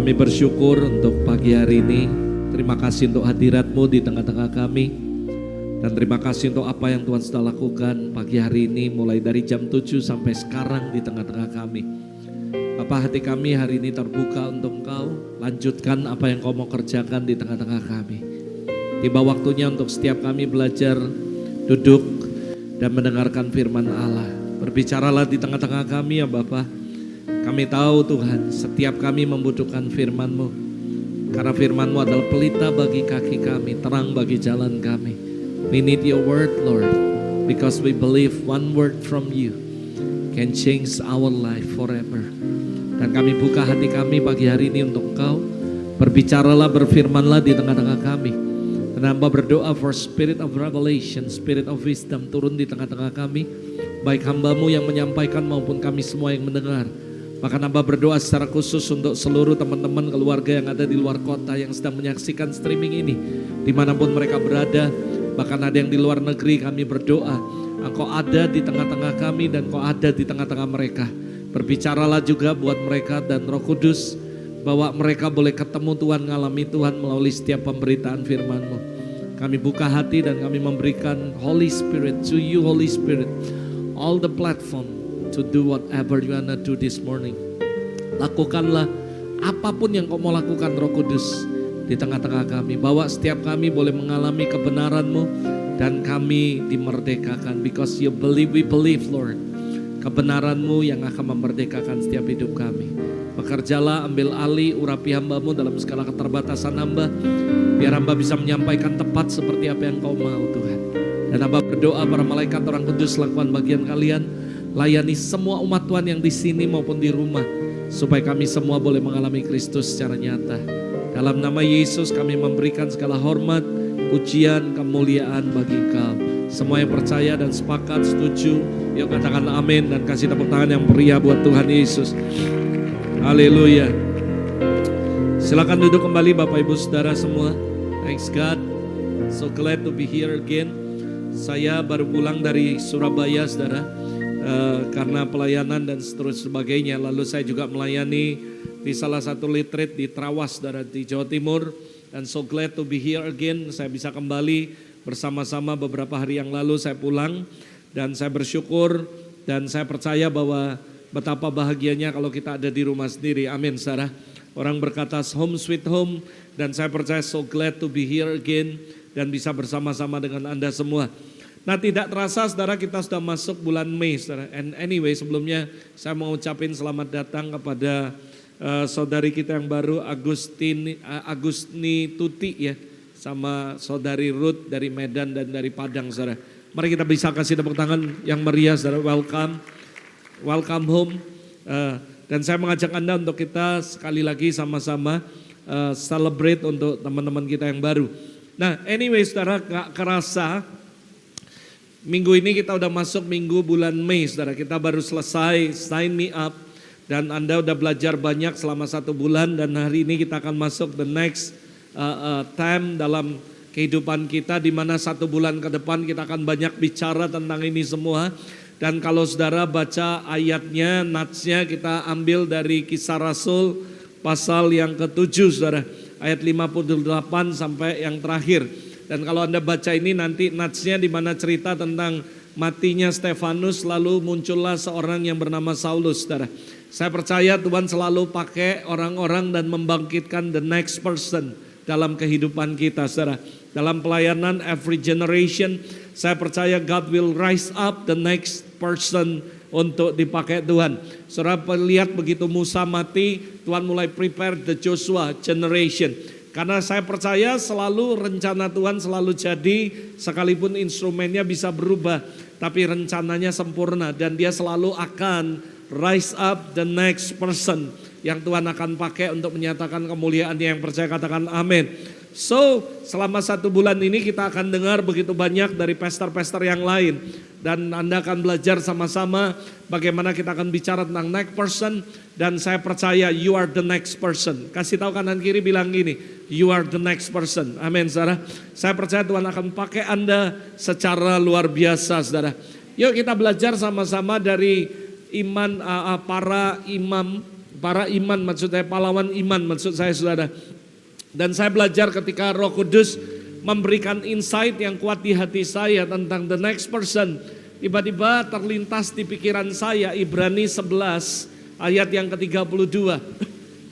Kami bersyukur untuk pagi hari ini. Terima kasih untuk hadirat-Mu di tengah-tengah kami. Dan terima kasih untuk apa yang Tuhan sudah lakukan pagi hari ini mulai dari jam 7 sampai sekarang di tengah-tengah kami. Bapa, hati kami hari ini terbuka untuk Engkau. Lanjutkan apa yang Kau mau kerjakan di tengah-tengah kami. Tiba waktunya untuk setiap kami belajar, duduk dan mendengarkan firman Allah. Berbicaralah di tengah-tengah kami ya Bapa. Kami tahu Tuhan, setiap kami membutuhkan firman-Mu. Karena firman-Mu adalah pelita bagi kaki kami, terang bagi jalan kami. We need your word, Lord, because we believe one word from you can change our life forever. Dan kami buka hati kami pagi hari ini untuk Engkau. Berbicaralah, berfirmanlah di tengah-tengah kami. Dan hamba berdoa for spirit of revelation, spirit of wisdom turun di tengah-tengah kami. Baik hamba-Mu yang menyampaikan maupun kami semua yang mendengar. Bahkan hamba berdoa secara khusus untuk seluruh teman-teman keluarga yang ada di luar kota yang sedang menyaksikan streaming ini. Dimanapun mereka berada, bahkan ada yang di luar negeri, kami berdoa Engkau ada di tengah-tengah kami dan Engkau ada di tengah-tengah mereka. Berbicaralah juga buat mereka dan Roh Kudus, bahwa mereka boleh ketemu Tuhan, ngalami Tuhan melalui setiap pemberitaan firman-Mu. Kami buka hati dan kami memberikan Holy Spirit, to you Holy Spirit, all the platform to do whatever you wanna do this morning. Lakukanlah apapun yang Kau mau lakukan Roh Kudus di tengah-tengah kami. Bahwa setiap kami boleh mengalami kebenaran-Mu dan kami dimerdekakan. Because you believe, we believe Lord. Kebenaran-Mu yang akan memerdekakan setiap hidup kami. Bekerjalah, ambil alih, urapi hamba-Mu dalam segala keterbatasan hamba. Biar hamba bisa menyampaikan tepat seperti apa yang Kau mau Tuhan. Dan hamba berdoa para malaikat orang kudus lakukan bagian kalian. Layani semua umat Tuhan yang di sini maupun di rumah. Supaya kami semua boleh mengalami Kristus secara nyata. Dalam nama Yesus kami memberikan segala hormat, pujian, kemuliaan bagi Engkau. Semua yang percaya dan sepakat, setuju, yuk katakan amin dan kasih tepuk tangan yang meriah buat Tuhan Yesus. Haleluya. Silakan duduk kembali Bapak Ibu Saudara semua. Thanks God. So glad to be here again. Saya baru pulang dari Surabaya Saudara. Karena pelayanan dan sebagainya. Lalu saya juga melayani di salah satu retreat di Trawas Saudara, di Jawa Timur. Dan so glad to be here again. Saya bisa kembali bersama-sama. Beberapa hari yang lalu saya pulang. Dan saya bersyukur dan saya percaya bahwa betapa bahagianya kalau kita ada di rumah sendiri. Amin saudara. Orang berkata home sweet home. Dan saya percaya so glad to be here again. Dan bisa bersama-sama dengan Anda semua. Nah tidak terasa saudara kita sudah masuk bulan Mei saudara. And anyway sebelumnya saya mau ucapin selamat datang kepada saudari kita yang baru Agustni Tuti ya. Sama saudari Ruth dari Medan dan dari Padang saudara. Mari kita bisa kasih tepuk tangan yang meriah saudara. Welcome home. Dan saya mengajak Anda untuk kita sekali lagi sama-sama celebrate untuk teman-teman kita yang baru. Nah anyway saudara gak kerasa minggu ini kita udah masuk minggu bulan Mei saudara. Kita baru selesai Sign Me Up. Dan Anda udah belajar banyak selama 1 bulan. Dan hari ini kita akan masuk the next time dalam kehidupan kita. Dimana 1 bulan ke depan kita akan banyak bicara tentang ini semua. Dan kalau saudara baca ayatnya, natsnya kita ambil dari Kisah Rasul pasal yang ke-7 saudara. Ayat 58 sampai yang terakhir. Dan kalau Anda baca ini nanti natsnya di mana cerita tentang matinya Stefanus lalu muncullah seorang yang bernama Saulus saudara. Saya percaya Tuhan selalu pakai orang-orang dan membangkitkan the next person dalam kehidupan kita saudara. Dalam pelayanan every generation saya percaya God will rise up the next person untuk dipakai Tuhan. Saudara lihat begitu Musa mati Tuhan mulai prepare the Joshua generation. Karena saya percaya selalu rencana Tuhan selalu jadi sekalipun instrumennya bisa berubah. Tapi rencananya sempurna dan dia selalu akan rise up the next person yang Tuhan akan pakai untuk menyatakan kemuliaannya. Yang percaya katakan amin. So selama 1 bulan ini kita akan dengar begitu banyak dari pastor-pastor yang lain. Dan Anda akan belajar sama-sama bagaimana kita akan bicara tentang next person. Dan saya percaya you are the next person. Kasih tahu kanan kiri bilang gini, you are the next person. Amin saudara. Saya percaya Tuhan akan pakai Anda secara luar biasa saudara. Yuk kita belajar sama-sama dari para imam para iman, maksud saya pahlawan iman, maksud saya saudara. Dan saya belajar ketika Roh Kudus memberikan insight yang kuat di hati saya tentang the next person. Tiba-tiba terlintas di pikiran saya Ibrani 11 ayat yang ke-32.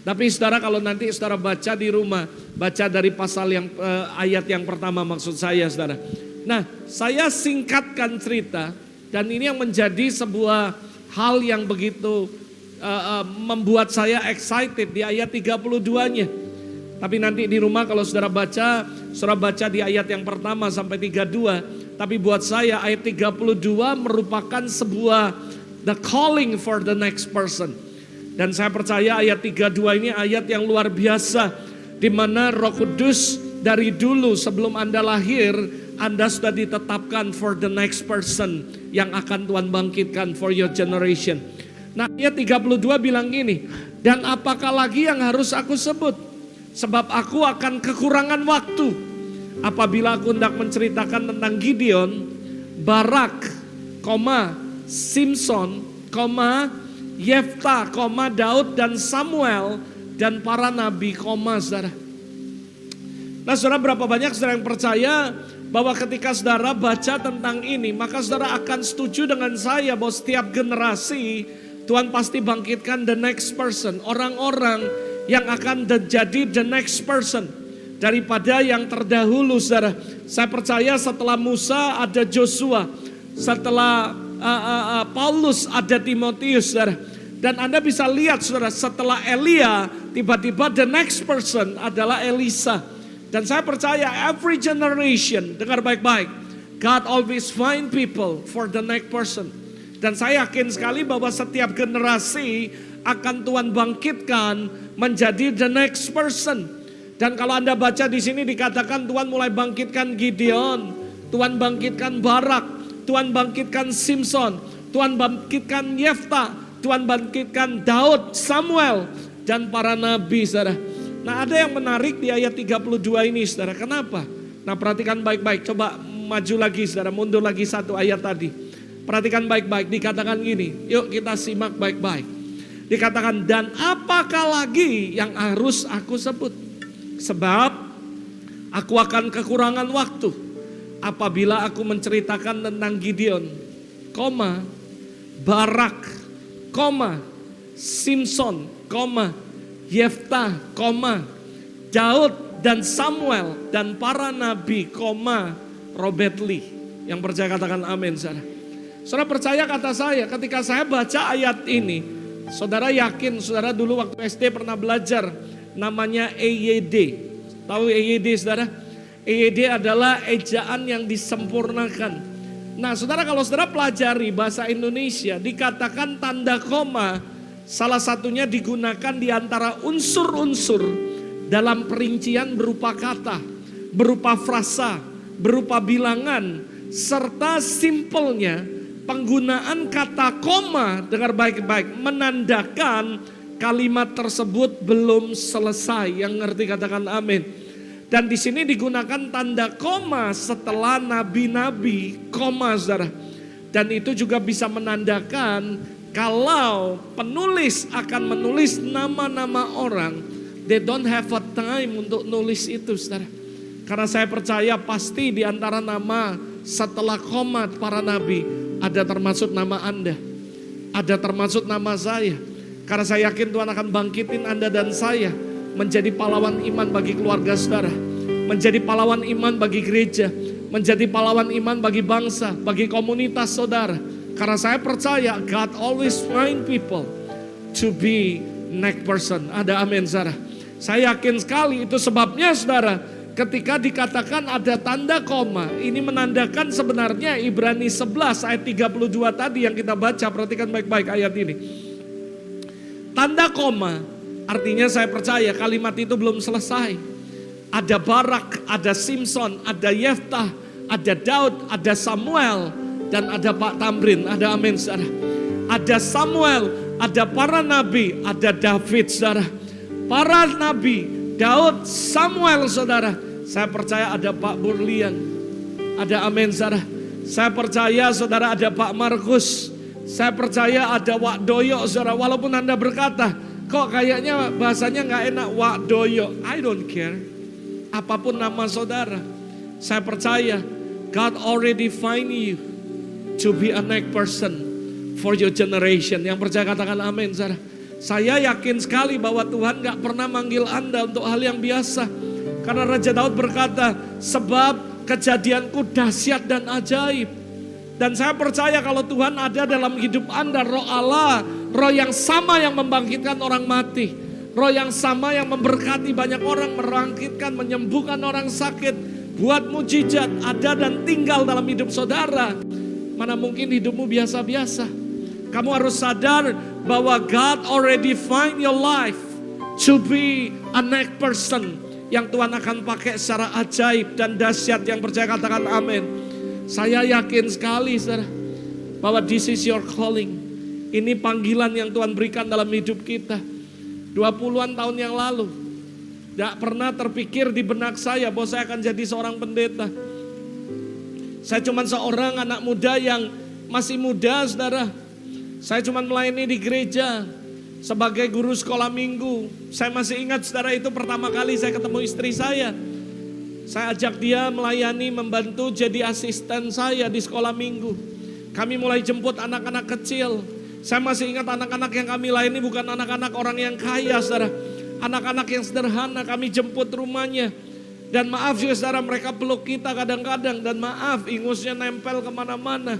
Tapi saudara kalau nanti saudara baca di rumah, baca dari pasal yang ayat yang pertama maksud saya saudara. Nah, saya singkatkan cerita dan ini yang menjadi sebuah hal yang begitu membuat saya excited di ayat 32-nya. Tapi nanti di rumah kalau saudara baca di ayat yang pertama sampai 32. Tapi buat saya ayat 32 merupakan sebuah the calling for the next person. Dan saya percaya ayat 32 ini ayat yang luar biasa, di mana Roh Kudus dari dulu sebelum Anda lahir, Anda sudah ditetapkan for the next person yang akan Tuhan bangkitkan for your generation. Nah ayat 32 bilang gini, dan apakah lagi yang harus aku sebut? Sebab aku akan kekurangan waktu apabila aku hendak menceritakan tentang Gideon, Barak, Simson, Yefta, Daud dan Samuel dan para nabi, saudara. Nah saudara, berapa banyak saudara yang percaya bahwa ketika saudara baca tentang ini, maka saudara akan setuju dengan saya bahwa setiap generasi Tuhan pasti bangkitkan the next person, orang-orang yang akan jadi the next person daripada yang terdahulu saudara. Saya percaya setelah Musa ada Joshua, setelah Paulus ada Timotius saudara. Dan Anda bisa lihat saudara, setelah Elia tiba-tiba the next person adalah Elisa. Dan saya percaya every generation, dengar baik-baik, God always find people for the next person. Dan saya yakin sekali bahwa setiap generasi akan Tuhan bangkitkan menjadi the next person. Dan kalau Anda baca di sini dikatakan Tuhan mulai bangkitkan Gideon, Tuhan bangkitkan Barak, Tuhan bangkitkan Simson, Tuhan bangkitkan Yefta, Tuhan bangkitkan Daud, Samuel, dan para nabi saudara. Nah ada yang menarik di ayat 32 ini saudara, kenapa? Nah perhatikan baik-baik, coba maju lagi saudara, mundur lagi satu ayat tadi. Perhatikan baik-baik, dikatakan gini, yuk kita simak baik-baik. Dikatakan, dan apakah lagi yang harus aku sebut? Sebab aku akan kekurangan waktu apabila aku menceritakan tentang Gideon, Barak, Simson, Yefta, Daud dan Samuel dan para nabi, Robert Lee. Yang percaya katakan amin saudara. Saudara percaya kata saya, ketika saya baca ayat ini, saudara yakin saudara dulu waktu SD pernah belajar namanya EYD. Tahu EYD saudara? EYD adalah ejaan yang disempurnakan. Nah saudara, kalau saudara pelajari bahasa Indonesia, dikatakan tanda koma salah satunya digunakan di antara unsur-unsur dalam perincian berupa kata, berupa frasa, berupa bilangan, serta simpelnya penggunaan kata koma, dengar baik-baik, menandakan kalimat tersebut belum selesai. Yang ngerti katakan amin. Dan di sini digunakan tanda koma setelah nabi-nabi, saudara. Dan itu juga bisa menandakan kalau penulis akan menulis nama-nama orang, they don't have a time untuk nulis itu saudara. Karena saya percaya pasti di antara nama setelah koma para nabi, ada termasuk nama Anda, ada termasuk nama saya. Karena saya yakin Tuhan akan bangkitin Anda dan saya menjadi pahlawan iman bagi keluarga saudara, menjadi pahlawan iman bagi gereja, menjadi pahlawan iman bagi bangsa, bagi komunitas saudara. Karena saya percaya God always find people to be next person. Ada amin saudara. Saya yakin sekali itu sebabnya saudara, ketika dikatakan ada tanda koma, ini menandakan sebenarnya Ibrani 11 ayat 32 tadi yang kita baca. Perhatikan baik-baik ayat ini. Tanda koma artinya saya percaya kalimat itu belum selesai. Ada Barak, ada Simson, ada Yefta, ada Daud, ada Samuel, dan ada Pak Tamrin. Ada amin saudara. Ada Samuel, ada para nabi, ada David saudara. Para nabi, Daud, Samuel saudara. Saya percaya ada Pak Burlian. Ada amin saudara. Saya percaya saudara ada Pak Markus. Saya percaya ada Wak Doyo saudara. Walaupun Anda berkata, Kok kayaknya bahasanya gak enak, Wadoyo. I don't care. Apapun nama saudara. Saya percaya God already find you to be a next person for your generation. Yang percaya katakan amin, saudara. Saya yakin sekali bahwa Tuhan gak pernah manggil Anda untuk hal yang biasa. Karena Raja Daud berkata, sebab kejadianku dahsyat dan ajaib. Dan saya percaya kalau Tuhan ada dalam hidup Anda, Roh Allah, Roh yang sama yang membangkitkan orang mati, Roh yang sama yang memberkati banyak orang, merangkitkan, menyembuhkan orang sakit, buat mujizat ada dan tinggal dalam hidup saudara. Mana mungkin hidupmu biasa-biasa. Kamu harus sadar bahwa God already find your life to be a next person yang Tuhan akan pakai secara ajaib dan dahsyat. Yang percaya katakan amin. Saya yakin sekali, saudara, bahwa this is your calling. Ini panggilan yang Tuhan berikan dalam hidup kita. 20-an tahun yang lalu, tidak pernah terpikir di benak saya bahwa saya akan jadi seorang pendeta. Saya cuma seorang anak muda yang masih muda, saudara. Saya cuma melayani di gereja sebagai guru sekolah minggu. Saya masih ingat, saudara, itu pertama kali saya ketemu istri saya. Saya ajak dia melayani, membantu jadi asisten saya di sekolah minggu. Kami mulai jemput anak-anak kecil. Saya masih ingat anak-anak yang kami layani bukan anak-anak orang yang kaya, saudara. Anak-anak yang sederhana, kami jemput rumahnya. Dan maaf ya saudara, mereka peluk kita kadang-kadang. Dan maaf, ingusnya nempel kemana-mana.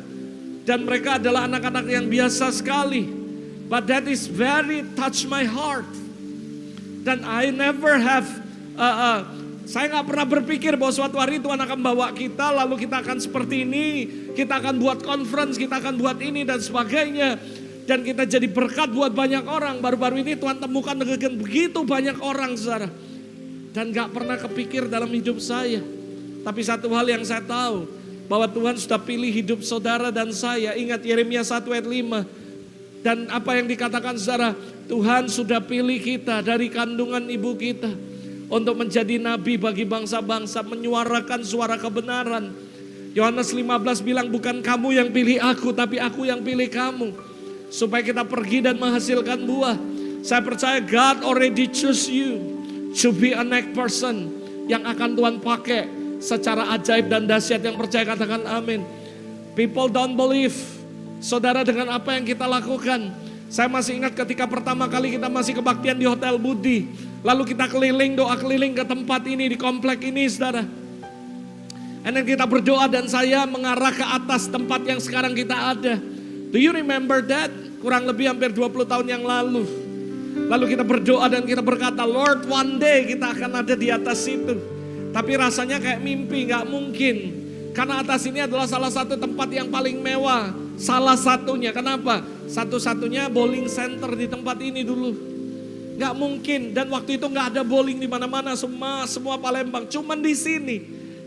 Dan mereka adalah anak-anak yang biasa sekali. But that is very touch my heart. Dan I never have... saya gak pernah berpikir bahwa suatu hari Tuhan akan bawa kita, lalu kita akan seperti ini, kita akan buat conference, kita akan buat ini dan sebagainya. Dan kita jadi berkat buat banyak orang. Baru-baru ini Tuhan temukan dengan begitu banyak orang, saudara. Dan gak pernah kepikir dalam hidup saya. Tapi satu hal yang saya tahu, bahwa Tuhan sudah pilih hidup saudara dan saya. Ingat Yeremia 1 ayat 5. Dan apa yang dikatakan, saudara, Tuhan sudah pilih kita dari kandungan ibu kita untuk menjadi nabi bagi bangsa-bangsa, menyuarakan suara kebenaran. Yohanes 15 bilang, bukan kamu yang pilih aku, tapi aku yang pilih kamu. Supaya kita pergi dan menghasilkan buah. Saya percaya God already choose you to be a next person yang akan Tuhan pakai secara ajaib dan dahsyat. Yang percaya katakan amin. People don't believe, saudara, dengan apa yang kita lakukan. Saya masih ingat ketika pertama kali kita masih kebaktian di Hotel Budi. Lalu kita keliling, doa keliling ke tempat ini, di komplek ini, saudara. Dan kita berdoa dan saya mengarah ke atas tempat yang sekarang kita ada. Do you remember that? Kurang lebih hampir 20 tahun yang lalu. Lalu kita berdoa dan kita berkata, Lord, one day kita akan ada di atas itu. Tapi rasanya kayak mimpi, gak mungkin. Karena atas ini adalah salah satu tempat yang paling mewah. Salah satunya, kenapa? Satu-satunya bowling center di tempat ini dulu. Gak mungkin, dan waktu itu gak ada bowling di mana-mana, semua Palembang, cuman di sini.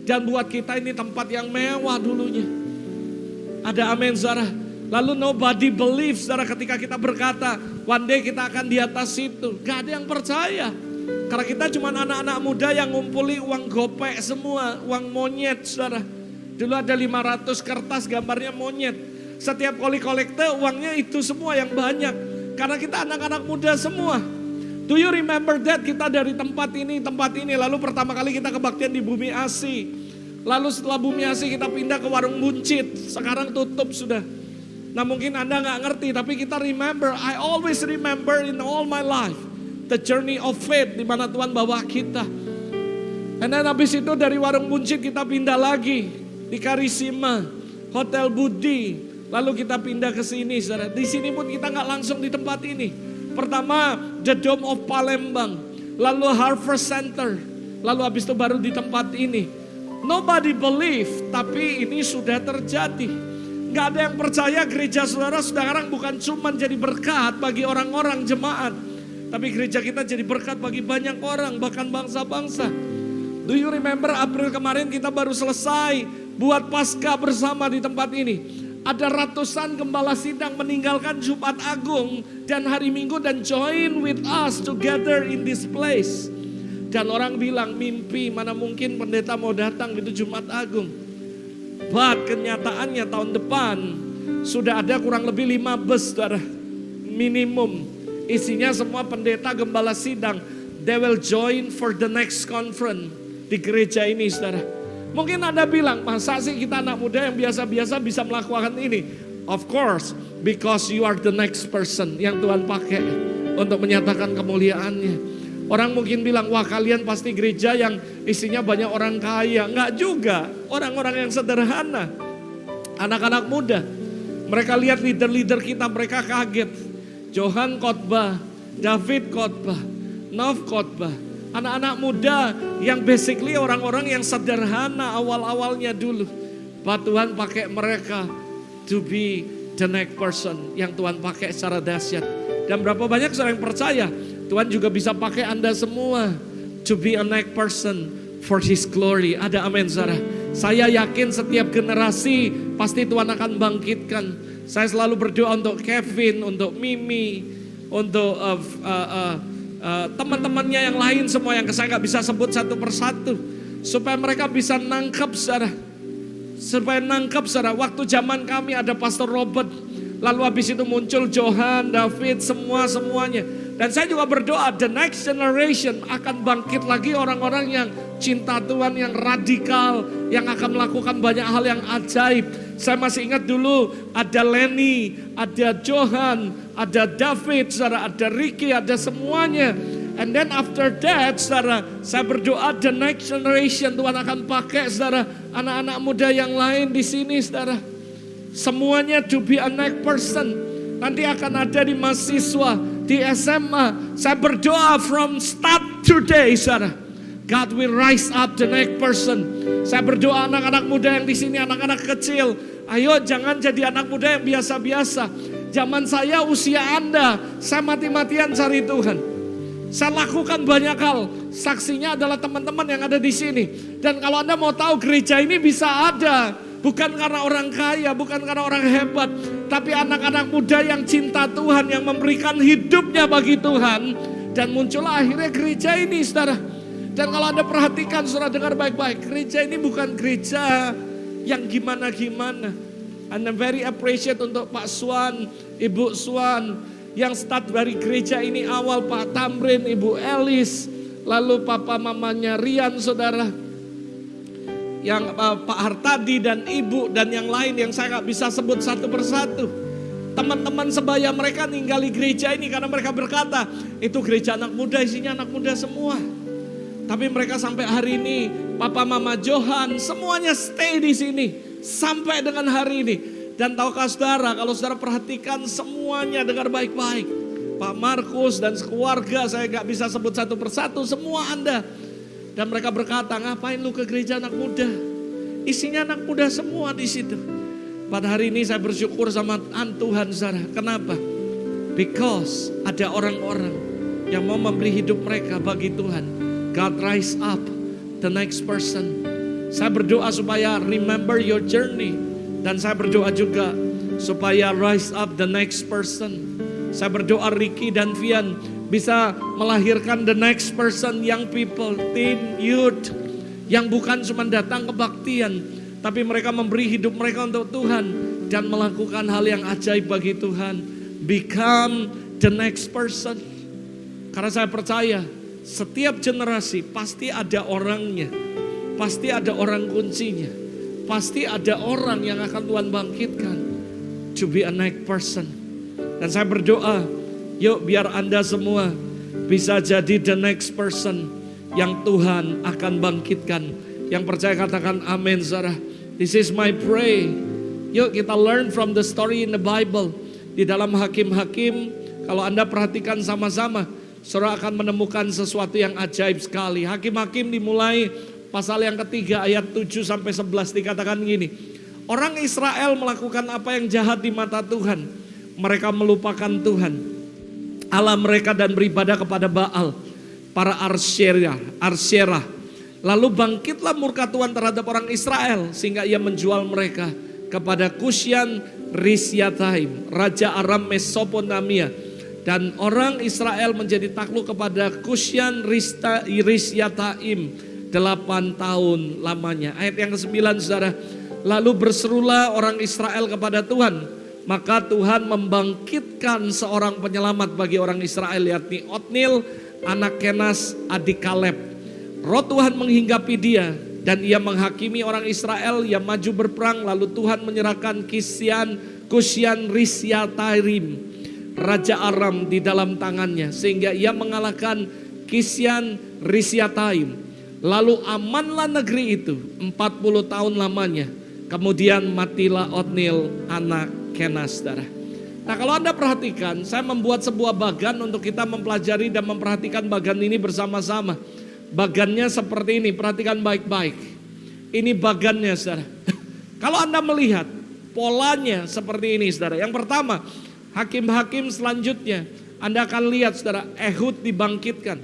Dan buat kita ini tempat yang mewah dulunya. Ada amin, saudara. Lalu nobody believes, saudara, ketika kita berkata, one day kita akan di atas itu. Gak ada yang percaya. Karena kita cuma anak-anak muda yang ngumpuli uang gopek semua, uang monyet, saudara. Dulu ada 500 kertas gambarnya monyet. Setiap kali kolekte uangnya itu semua yang banyak. Karena kita anak-anak muda semua. Do you remember that? Kita dari tempat ini, lalu pertama kali kita kebaktian di Bumi Asi. Lalu setelah Bumi Asi kita pindah ke Warung Buncit, sekarang tutup sudah. Nah mungkin Anda gak ngerti, tapi kita remember, I always remember in all my life, the journey of faith, di mana Tuhan bawa kita. Dan habis itu dari Warung Buncit kita pindah lagi, di Karisima, Hotel Budi, lalu kita pindah ke sini, saudara. Di sini pun kita gak langsung di tempat ini. Pertama, The Dome of Palembang, lalu Harvest Center, lalu habis itu baru di tempat ini. Nobody believe, tapi ini sudah terjadi. Gak ada yang percaya gereja saudara sekarang bukan cuma jadi berkat bagi orang-orang jemaat, tapi gereja kita jadi berkat bagi banyak orang, bahkan bangsa-bangsa. Do you remember April kemarin kita baru selesai buat Paskah bersama di tempat ini. Ada ratusan gembala sidang meninggalkan Jumat Agung dan hari Minggu dan join with us together in this place. Dan orang bilang mimpi, mana mungkin pendeta mau datang gitu Jumat Agung. But kenyataannya tahun depan sudah ada kurang lebih 5 bus, saudara, minimum. Isinya semua pendeta, gembala sidang. They will join for the next conference di gereja ini, saudara. Mungkin Anda bilang, masa sih kita anak muda yang biasa-biasa bisa melakukan ini? Of course, because you are the next person yang Tuhan pakai untuk menyatakan kemuliaannya. Orang mungkin bilang, wah kalian pasti gereja yang isinya banyak orang kaya. Enggak juga, orang-orang yang sederhana. Anak-anak muda, mereka lihat leader-leader kita, mereka kaget. Johan khotbah, David khotbah, Nov khotbah. Anak-anak muda yang basically orang-orang yang sederhana awal-awalnya dulu. Pak Tuhan pakai mereka to be the next person yang Tuhan pakai secara dahsyat. Dan berapa banyak orang yang percaya Tuhan juga bisa pakai Anda semua to be a next person for His glory. Ada amin, saudara. Saya yakin setiap generasi pasti Tuhan akan bangkitkan. Saya selalu berdoa untuk Kevin, untuk Mimi, untuk teman-temannya yang lain semua yang saya nggak bisa sebut satu persatu, supaya mereka bisa nangkep, saudara. Supaya nangkep, saudara. Waktu zaman kami ada Pastor Robert, lalu habis itu muncul Johan, David, semuanya. Dan saya juga berdoa the next generation akan bangkit lagi orang-orang yang cinta Tuhan, yang radikal, yang akan melakukan banyak hal yang ajaib. Saya masih ingat dulu ada Lenny, ada Johan, ada David, saudara, ada Ricky, ada semuanya. And then after that, saudara, saya berdoa the next generation Tuhan akan pakai, saudara, anak-anak muda yang lain di sini, saudara. Semuanya to be a next person. Nanti akan ada di mahasiswa, di SMA. Saya berdoa from start today, saudara. God will rise up the next person. Saya berdoa anak-anak muda yang di sini, anak-anak kecil. Ayo jangan jadi anak muda yang biasa-biasa. Zaman saya, usia Anda, saya mati-matian cari Tuhan. Saya lakukan banyak hal. Saksinya adalah teman-teman yang ada di sini. Dan kalau Anda mau tahu gereja ini bisa ada. Bukan karena orang kaya, bukan karena orang hebat. Tapi anak-anak muda yang cinta Tuhan, yang memberikan hidupnya bagi Tuhan. Dan muncullah akhirnya gereja ini, saudara. Dan kalau Anda perhatikan, saudara, dengar baik-baik. Gereja ini bukan gereja yang gimana-gimana. And I'm very appreciate untuk Pak Swan, Ibu Swan. Yang start dari gereja ini awal, Pak Tamrin, Ibu Elis. Lalu papa mamanya Rian, saudara. Yang Pak Hartadi dan Ibu dan yang lain yang saya gak bisa sebut satu persatu. Teman-teman sebaya mereka ninggali gereja ini karena mereka berkata, itu gereja anak muda, isinya anak muda semua. Tapi mereka sampai hari ini, Papa Mama Johan, semuanya stay di sini. Sampai dengan hari ini. Dan tahukah saudara, kalau saudara perhatikan semuanya dengar baik-baik. Pak Markus dan sekeluarga, saya gak bisa sebut satu persatu, semua Anda. Dan mereka berkata, ngapain lu ke gereja anak muda? Isinya anak muda semua di situ. Pada hari ini saya bersyukur sama Tuhan, saudara. Kenapa? Because ada orang-orang yang mau memberi hidup mereka bagi Tuhan. God rise up the next person. Saya berdoa supaya remember your journey. Dan saya berdoa juga supaya rise up the next person. Saya berdoa Ricky dan Vian bisa melahirkan the next person, young people, teen, youth. Yang bukan cuma datang kebaktian, tapi mereka memberi hidup mereka untuk Tuhan. Dan melakukan hal yang ajaib bagi Tuhan. Become the next person. Karena saya percaya, setiap generasi pasti ada orangnya. Pasti ada orang kuncinya. Pasti ada orang yang akan Tuhan bangkitkan. To be a next person. Dan saya berdoa, yuk biar Anda semua bisa jadi the next person yang Tuhan akan bangkitkan. Yang percaya katakan amin, saudara. This is my pray. Yuk kita learn from the story in the Bible. Di dalam Hakim-Hakim, kalau Anda perhatikan sama-sama, saudara akan menemukan sesuatu yang ajaib sekali. Hakim-Hakim dimulai pasal yang ketiga ayat 7-11 dikatakan gini. Orang Israel melakukan apa yang jahat di mata Tuhan. Mereka melupakan Tuhan, Allah mereka, dan beribadah kepada Baal, para Arsyerah. Lalu bangkitlah murka Tuhan terhadap orang Israel, sehingga ia menjual mereka kepada Kusyan Rishyataim, Raja Aram Mesopotamia. Dan orang Israel menjadi takluk kepada Kusyan Rishyataim 8 tahun lamanya. Ayat yang ke-9, saudara. Lalu berserulah orang Israel kepada Tuhan. maka Tuhan membangkitkan seorang penyelamat bagi orang Israel, yakni Otniel, anak Kenas, adik Kaleb. Roh Tuhan menghinggapi dia dan ia menghakimi orang Israel yang maju berperang. Lalu Tuhan menyerahkan Kusyan Rishyataim, Raja Aram di dalam tangannya, sehingga ia mengalahkan Kusyan Rishyataim. Lalu amanlah negeri itu 40 tahun lamanya. Kemudian matilah Otniel anak Kenas, saudara. Nah, kalau Anda perhatikan, saya membuat sebuah bagan untuk kita mempelajari dan memperhatikan bagan ini bersama-sama. Bagannya seperti ini, perhatikan baik-baik. Ini bagannya, saudara. Kalau Anda melihat polanya seperti ini, saudara. Yang pertama, hakim-hakim selanjutnya Anda akan lihat, saudara, Ehud dibangkitkan.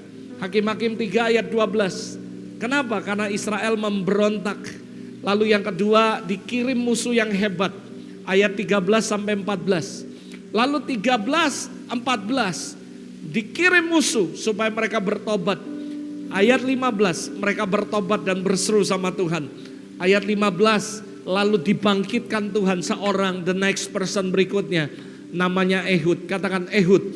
Hakim-hakim 3 ayat 12. Kenapa? Karena Israel memberontak. Lalu yang kedua, dikirim musuh yang hebat. Ayat 13 sampai 14. Lalu 13, 14, dikirim musuh supaya mereka bertobat. Ayat 15, mereka bertobat dan berseru sama Tuhan. Ayat 15, lalu dibangkitkan Tuhan seorang, the next person berikutnya. Namanya Ehud, katakan Ehud.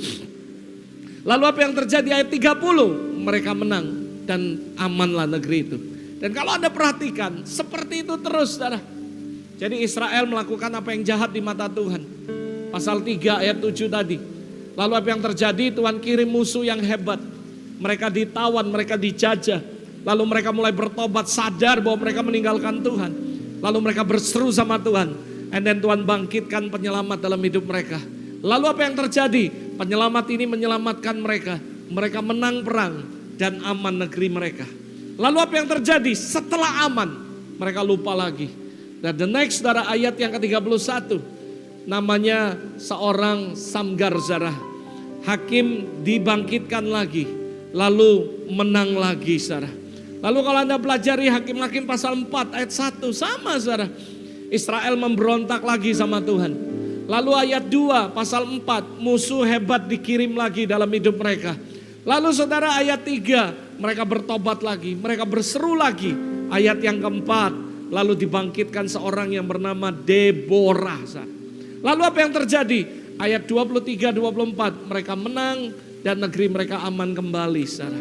Lalu apa yang terjadi? Ayat 30, mereka menang dan amanlah negeri itu. Dan kalau Anda perhatikan, seperti itu terus, saudara. Jadi Israel melakukan apa yang jahat di mata Tuhan. Pasal 3 ayat 7 tadi. Lalu apa yang terjadi? Tuhan kirim musuh yang hebat. Mereka ditawan, mereka dijajah. Lalu mereka mulai bertobat, sadar bahwa mereka meninggalkan Tuhan. Lalu mereka berseru sama Tuhan. And then Tuhan bangkitkan penyelamat dalam hidup mereka. Lalu apa yang terjadi? Penyelamat ini menyelamatkan mereka. Mereka menang perang dan aman negeri mereka. Lalu apa yang terjadi? Setelah aman, mereka lupa lagi. Dan the next, saudara, ayat yang ke-31. Namanya seorang Samgar, saudara. Hakim dibangkitkan lagi. Lalu menang lagi, saudara. Lalu kalau Anda pelajari Hakim-Hakim pasal 4 ayat 1. Sama, saudara. Israel memberontak lagi sama Tuhan. Lalu ayat 2 pasal 4. Musuh hebat dikirim lagi dalam hidup mereka. Lalu saudara ayat 3. Mereka bertobat lagi, mereka berseru lagi. Ayat yang keempat, lalu dibangkitkan seorang yang bernama Deborah. Lalu apa yang terjadi? Ayat 23-24, mereka menang dan negeri mereka aman kembali, saudara.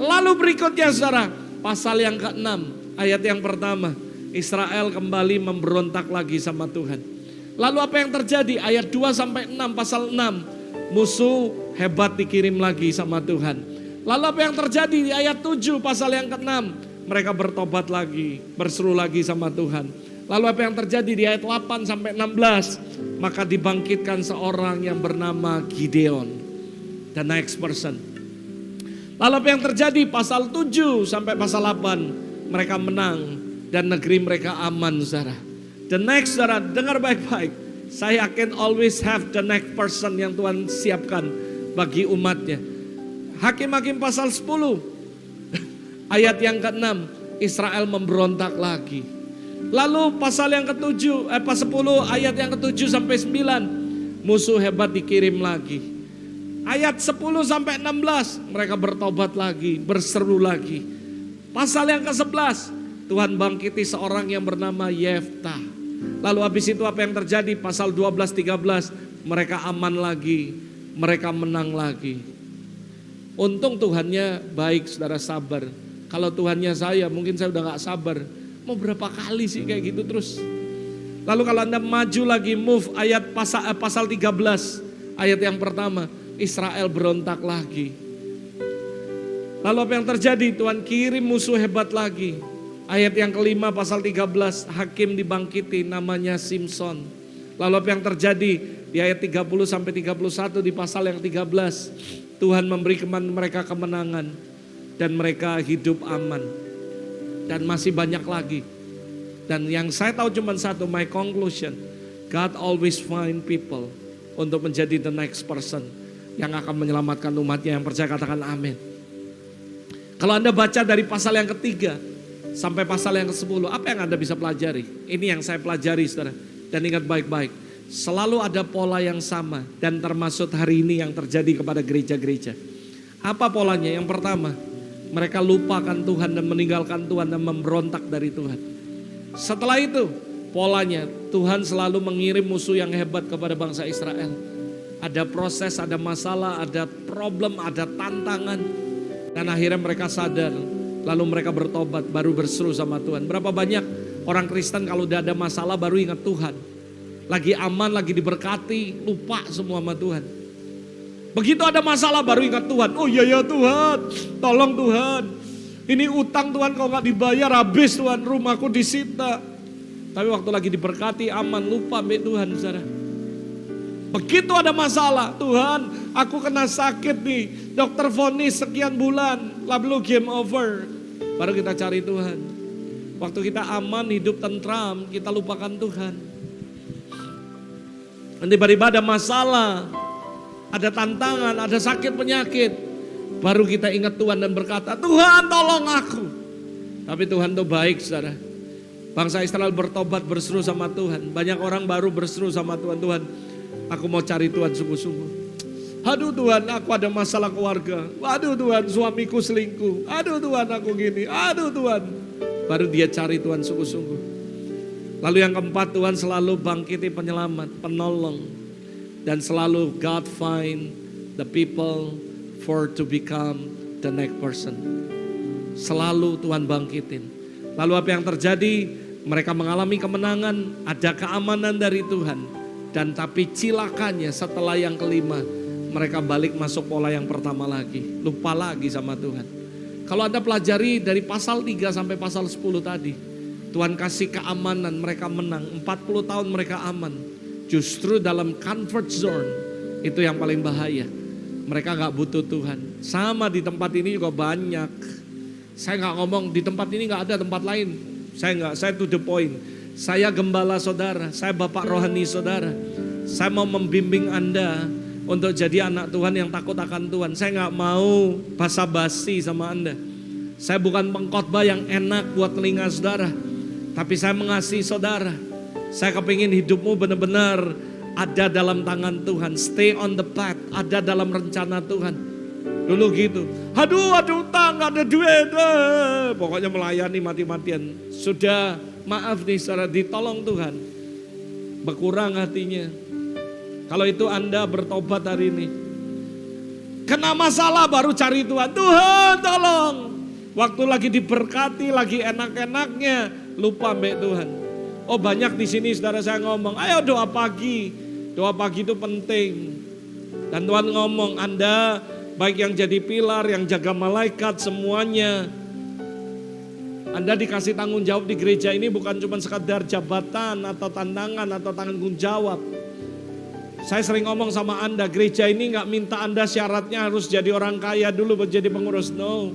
Lalu berikutnya, saudara, pasal yang ke-6, ayat yang pertama, Israel kembali memberontak lagi sama Tuhan. Lalu apa yang terjadi? Ayat 2-6, pasal 6, musuh hebat dikirim lagi sama Tuhan. Lalu apa yang terjadi di ayat 7 pasal yang ke-6? Mereka bertobat lagi, berseru lagi sama Tuhan. Lalu apa yang terjadi di ayat 8 sampai 16? Maka dibangkitkan seorang yang bernama Gideon, the next person. Lalu apa yang terjadi? Pasal 7 sampai pasal 8, mereka menang dan negeri mereka aman, saudara. The next, saudara, dengar baik-baik. Saya akan always have the next person yang Tuhan siapkan bagi umatnya. Hakim-Hakim pasal 10 ayat yang ke-6, Israel memberontak lagi. Lalu pasal yang ke-7 pasal 10 ayat yang ke-7 sampai 9, musuh hebat dikirim lagi. Ayat 10 sampai 16, mereka bertobat lagi, berseru lagi. Pasal yang ke-11, Tuhan bangkiti seorang yang bernama Yeftah. Lalu habis itu apa yang terjadi? Pasal 12-13, mereka aman lagi, mereka menang lagi. Untung Tuhannya baik, saudara, sabar. Kalau Tuhannya saya, mungkin saya udah gak sabar. Mau berapa kali sih kayak gitu terus? Lalu kalau Anda maju lagi, move ayat pasal 13, ayat yang pertama, Israel berontak lagi. Lalu apa yang terjadi? Tuhan kirim musuh hebat lagi. Ayat yang kelima pasal 13, hakim dibangkiti, namanya Simson. Lalu apa yang terjadi? Di ayat 30 sampai 31 di pasal yang 13. Tuhan memberi mereka kemenangan dan mereka hidup aman. Dan masih banyak lagi. Dan yang saya tahu cuma satu, my conclusion, God always find people untuk menjadi the next person yang akan menyelamatkan umatnya. Yang percaya katakan amin. Kalau Anda baca dari pasal yang ketiga sampai pasal yang ke-10, apa yang Anda bisa pelajari? Ini yang saya pelajari, saudara. Dan ingat baik-baik. Selalu ada pola yang sama dan termasuk hari ini yang terjadi kepada gereja-gereja. Apa polanya? Yang pertama, mereka lupakan Tuhan dan meninggalkan Tuhan dan memberontak dari Tuhan. Setelah itu, polanya. Tuhan selalu mengirim musuh yang hebat kepada bangsa Israel. Ada proses, ada masalah, ada problem, ada tantangan. Dan akhirnya mereka sadar, lalu mereka bertobat, baru berseru sama Tuhan. Berapa banyak orang Kristen kalau udah ada masalah baru ingat Tuhan. Lagi aman, lagi diberkati, lupa semua sama Tuhan. Begitu ada masalah baru ingat Tuhan. Oh iya ya Tuhan, tolong Tuhan. Ini utang Tuhan kalau gak dibayar habis Tuhan, rumahku disita. Tapi waktu lagi diberkati aman, lupa mbak Tuhan saudara. Begitu ada masalah, Tuhan aku kena sakit nih, dokter vonis sekian bulan, lalu game over. Baru kita cari Tuhan. Waktu kita aman, hidup tentram, kita lupakan Tuhan. Nanti tiba-tiba ada masalah, ada tantangan, ada sakit penyakit. Baru kita ingat Tuhan dan berkata, Tuhan tolong aku. Tapi Tuhan tuh baik saudara. Bangsa Israel bertobat berseru sama Tuhan. Banyak orang baru berseru sama Tuhan. Tuhan, aku mau cari Tuhan sungguh-sungguh. Aduh Tuhan, aku ada masalah keluarga. Aduh Tuhan, suamiku selingkuh. Aduh Tuhan, aku gini. Aduh Tuhan. Baru dia cari Tuhan sungguh-sungguh. Lalu yang keempat, Tuhan selalu bangkiti penyelamat, penolong. Dan selalu God find the people for to become the next person. Selalu Tuhan bangkitin. Lalu apa yang terjadi? Mereka mengalami kemenangan, ada keamanan dari Tuhan. Dan tapi cilakanya setelah yang kelima, mereka balik masuk pola yang pertama lagi. Lupa lagi sama Tuhan. Kalau Anda pelajari dari pasal 3 sampai pasal 10 tadi, Tuhan kasih keamanan, mereka menang. 40 tahun mereka aman. Justru dalam comfort zone, itu yang paling bahaya. Mereka gak butuh Tuhan. Sama di tempat ini juga banyak. Saya gak ngomong di tempat ini gak ada tempat lain. Saya to the point. Saya gembala saudara, saya bapak rohani saudara. Saya mau membimbing Anda untuk jadi anak Tuhan yang takut akan Tuhan. Saya gak mau basa-basi sama Anda. Saya bukan pengkhotbah yang enak buat telinga saudara. Tapi saya mengasihi saudara. Saya kepingin hidupmu benar-benar ada dalam tangan Tuhan. Stay on the path, ada dalam rencana Tuhan. Dulu gitu, aduh utang gak ada duit, pokoknya melayani mati-matian. Sudah maaf nih saudara, ditolong Tuhan, berkurang hatinya. Kalau itu Anda bertobat hari ini, kena masalah baru cari Tuhan, Tuhan tolong. Waktu lagi diberkati, lagi enak-enaknya, lupa mbak Tuhan. Oh banyak di sini saudara saya ngomong, ayo doa pagi itu penting. Dan Tuhan ngomong, Anda baik yang jadi pilar, yang jaga malaikat, semuanya. Anda dikasih tanggung jawab di gereja ini bukan cuma sekadar jabatan atau tantangan atau tanggung jawab. Saya sering ngomong sama Anda, gereja ini gak minta Anda syaratnya harus jadi orang kaya dulu buat jadi pengurus. No.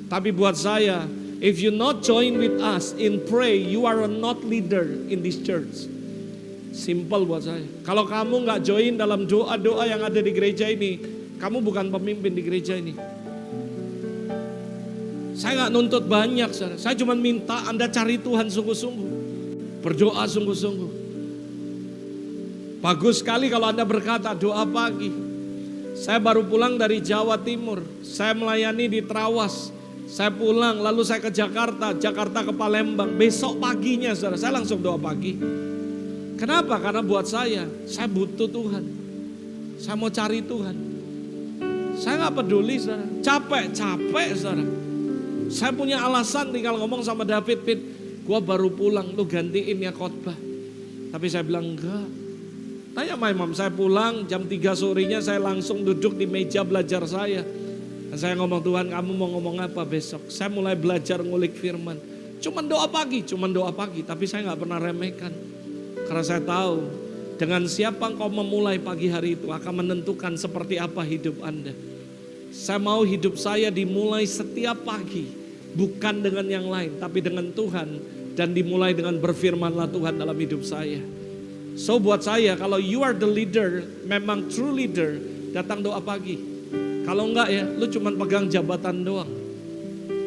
Tapi buat saya, if you not join with us in pray, you are not leader in this church. Simple buat saya. Kalau kamu gak join dalam doa-doa yang ada di gereja ini, kamu bukan pemimpin di gereja ini. Saya gak nuntut banyak, saya cuma minta Anda cari Tuhan sungguh-sungguh. Berdoa sungguh-sungguh. Bagus sekali kalau Anda berkata doa pagi. Saya baru pulang dari Jawa Timur. Saya melayani di Trawas. Saya pulang lalu saya ke Jakarta ke Palembang. Besok paginya saya langsung doa pagi. Kenapa? Karena buat saya butuh Tuhan. Saya mau cari Tuhan. Saya gak peduli saudara, capek saudara. Saya punya alasan tinggal ngomong sama David, Pit, gua baru pulang, lu gantiin ya khotbah. Tapi saya bilang enggak. Tanya sama imam, saya pulang jam 3 sorenya saya langsung duduk di meja belajar saya. Dan saya ngomong, Tuhan kamu mau ngomong apa besok? Saya mulai belajar ngulik firman. Cuman doa pagi, tapi saya gak pernah remehkan. Karena saya tahu, dengan siapa engkau memulai pagi hari itu akan menentukan seperti apa hidup Anda. Saya mau hidup saya dimulai setiap pagi. Bukan dengan yang lain, tapi dengan Tuhan. Dan dimulai dengan berfirmanlah Tuhan dalam hidup saya. So buat saya, kalau you are the leader, memang true leader, datang doa pagi. Kalau enggak ya, lu cuma pegang jabatan doang.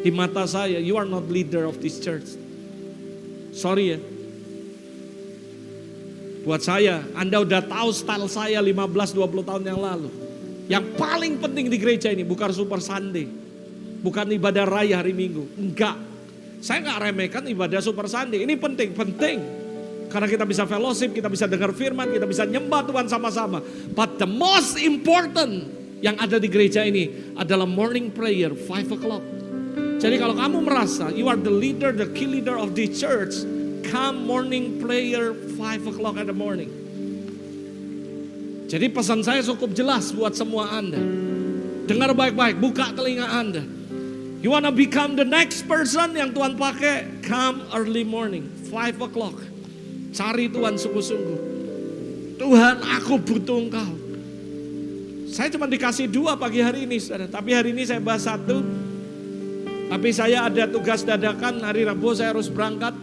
Di mata saya, you are not leader of this church. Sorry ya. Buat saya, Anda udah tahu style saya 15-20 tahun yang lalu. Yang paling penting di gereja ini bukan Super Sunday. Bukan ibadah raya hari Minggu. Enggak. Saya enggak remehkan ibadah Super Sunday. Ini penting. Karena kita bisa fellowship, kita bisa dengar firman, kita bisa nyembah Tuhan sama-sama. But the most important yang ada di gereja ini adalah morning prayer 5 o'clock. Jadi kalau kamu merasa you are the leader, the key leader of the church, come morning prayer 5 o'clock in the morning. Jadi pesan saya cukup jelas buat semua Anda. Dengar baik-baik, buka telinga Anda. You wanna become the next person yang Tuhan pakai, come early morning 5 o'clock. Cari Tuhan sungguh-sungguh. Tuhan, aku butuh Engkau. Saya cuma dikasih 2 pagi hari ini, saudara. Tapi hari ini saya bahas 1. Tapi saya ada tugas dadakan, hari Rabu saya harus berangkat.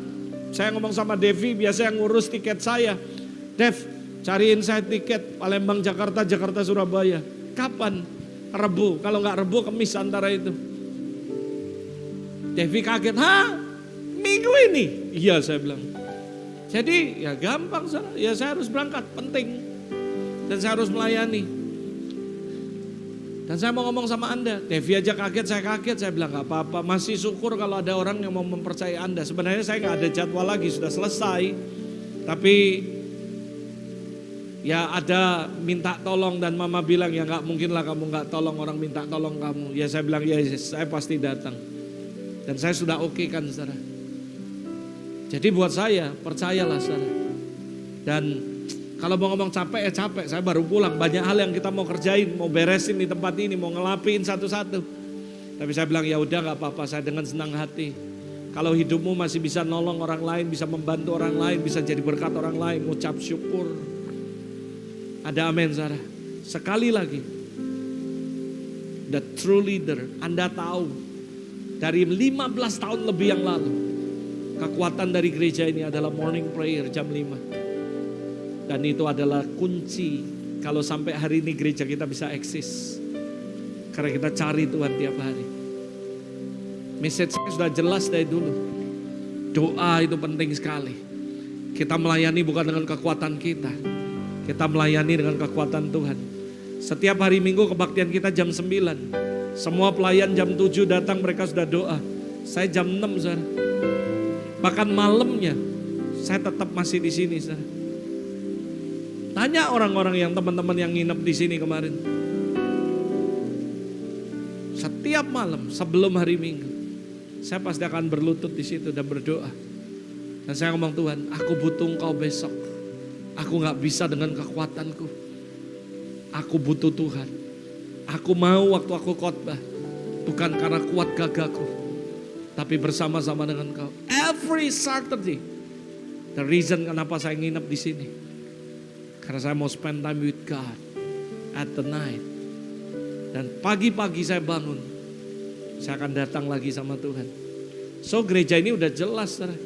Saya ngomong sama Devi, biasa yang ngurus tiket saya. Dev, cariin saya tiket Palembang, Jakarta, Jakarta, Surabaya. Kapan? Rabu. Kalau nggak Rabu, Kamis antara itu. Devi kaget, hah? Minggu ini? Iya, saya bilang. Jadi ya gampang, ya saya harus berangkat, penting. Dan saya harus melayani. Dan saya mau ngomong sama Anda, Devi aja kaget, saya bilang gak apa-apa. Masih syukur kalau ada orang yang mau mempercayai Anda. Sebenarnya saya gak ada jadwal lagi, sudah selesai. Tapi ya ada minta tolong dan mama bilang ya gak mungkin lah kamu gak tolong orang minta tolong kamu. Ya saya bilang ya saya pasti datang. Dan saya sudah oke kan saudara. Jadi buat saya, percayalah saudara. Dan kalau mau ngomong capek ya capek, saya baru pulang. Banyak hal yang kita mau kerjain, mau beresin di tempat ini, mau ngelapiin satu-satu. Tapi saya bilang ya udah gak apa-apa, saya dengan senang hati. Kalau hidupmu masih bisa nolong orang lain, bisa membantu orang lain, bisa jadi berkat orang lain, ucap syukur. Ada amin saudara. Sekali lagi, the true leader, Anda tahu dari 15 tahun lebih yang lalu, kekuatan dari gereja ini adalah morning prayer jam 5. Dan itu adalah kunci kalau sampai hari ini gereja kita bisa eksis. Karena kita cari Tuhan tiap hari. Message saya sudah jelas dari dulu. Doa itu penting sekali. Kita melayani bukan dengan kekuatan kita. Kita melayani dengan kekuatan Tuhan. Setiap hari Minggu kebaktian kita jam 9. Semua pelayan jam 7 datang, mereka sudah doa. Saya jam 6 saudara. Bahkan malamnya saya tetap masih di sini saudara. Tanya orang-orang yang teman-teman yang nginep di sini kemarin. Setiap malam sebelum hari Minggu, saya pasti akan berlutut di situ dan berdoa. Dan saya ngomong Tuhan, aku butuh Engkau besok. Aku gak bisa dengan kekuatanku. Aku butuh Tuhan. Aku mau waktu aku khotbah, bukan karena kuat gagahku, tapi bersama-sama dengan Engkau. Every Saturday, the reason kenapa saya nginep di sini. Karena saya mau spend time with God at the night. Dan pagi-pagi saya bangun, saya akan datang lagi sama Tuhan. So gereja ini udah jelas saudara.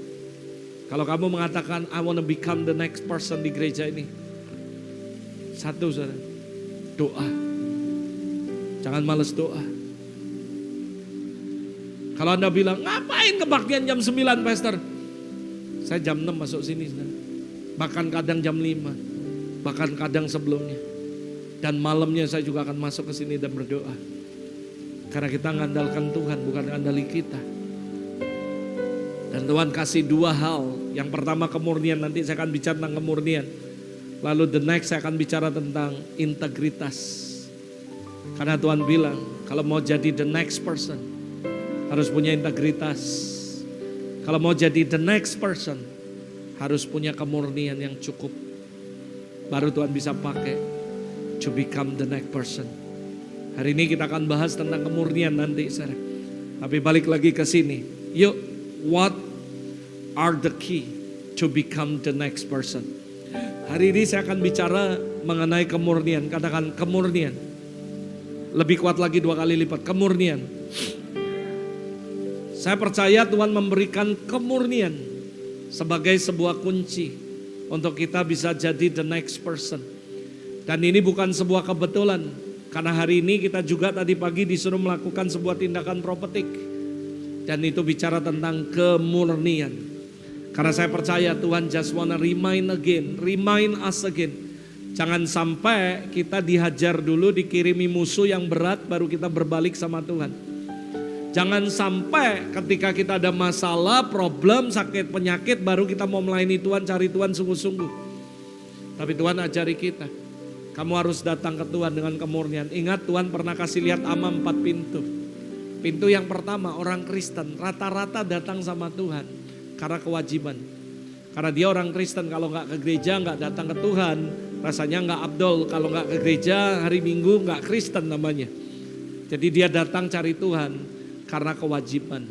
Kalau kamu mengatakan I want to become the next person di gereja ini, satu saudara, doa. Jangan males doa. Kalau Anda bilang, ngapain kebaktian jam 9 pastor? Saya jam 6 masuk sini saudara. Bahkan kadang jam 5. Bahkan kadang sebelumnya. Dan malamnya saya juga akan masuk ke sini dan berdoa. Karena kita mengandalkan Tuhan, bukan mengandalkan kita. Dan Tuhan kasih 2 hal. Yang pertama kemurnian, nanti saya akan bicara tentang kemurnian. Lalu the next saya akan bicara tentang integritas. Karena Tuhan bilang, kalau mau jadi the next person, harus punya integritas. Kalau mau jadi the next person, harus punya kemurnian yang cukup. Baru Tuhan bisa pakai to become the next person. Hari ini kita akan bahas tentang kemurnian nanti saudara. Tapi balik lagi ke sini. Yuk, what are the key to become the next person? Hari ini saya akan bicara mengenai kemurnian. Katakan kemurnian. Lebih kuat lagi 2 kali lipat. Kemurnian. Saya percaya Tuhan memberikan kemurnian sebagai sebuah kunci untuk kita bisa jadi the next person. Dan ini bukan sebuah kebetulan. Karena hari ini kita juga tadi pagi disuruh melakukan sebuah tindakan profetik. Dan itu bicara tentang kemurnian. Karena saya percaya Tuhan just wanna remind us again. Jangan sampai kita dihajar dulu, dikirimi musuh yang berat, baru kita berbalik sama Tuhan. Jangan sampai ketika kita ada masalah, problem, sakit, penyakit, baru kita mau melayani Tuhan, cari Tuhan sungguh-sungguh. Tapi Tuhan ajari kita, kamu harus datang ke Tuhan dengan kemurnian. Ingat Tuhan pernah kasih lihat Amam 4 pintu. Pintu yang pertama, orang Kristen rata-rata datang sama Tuhan karena kewajiban. Karena dia orang Kristen, kalau nggak ke gereja nggak datang ke Tuhan, rasanya nggak abdol. Kalau nggak ke gereja hari Minggu nggak Kristen namanya. Jadi dia datang cari Tuhan karena kewajiban.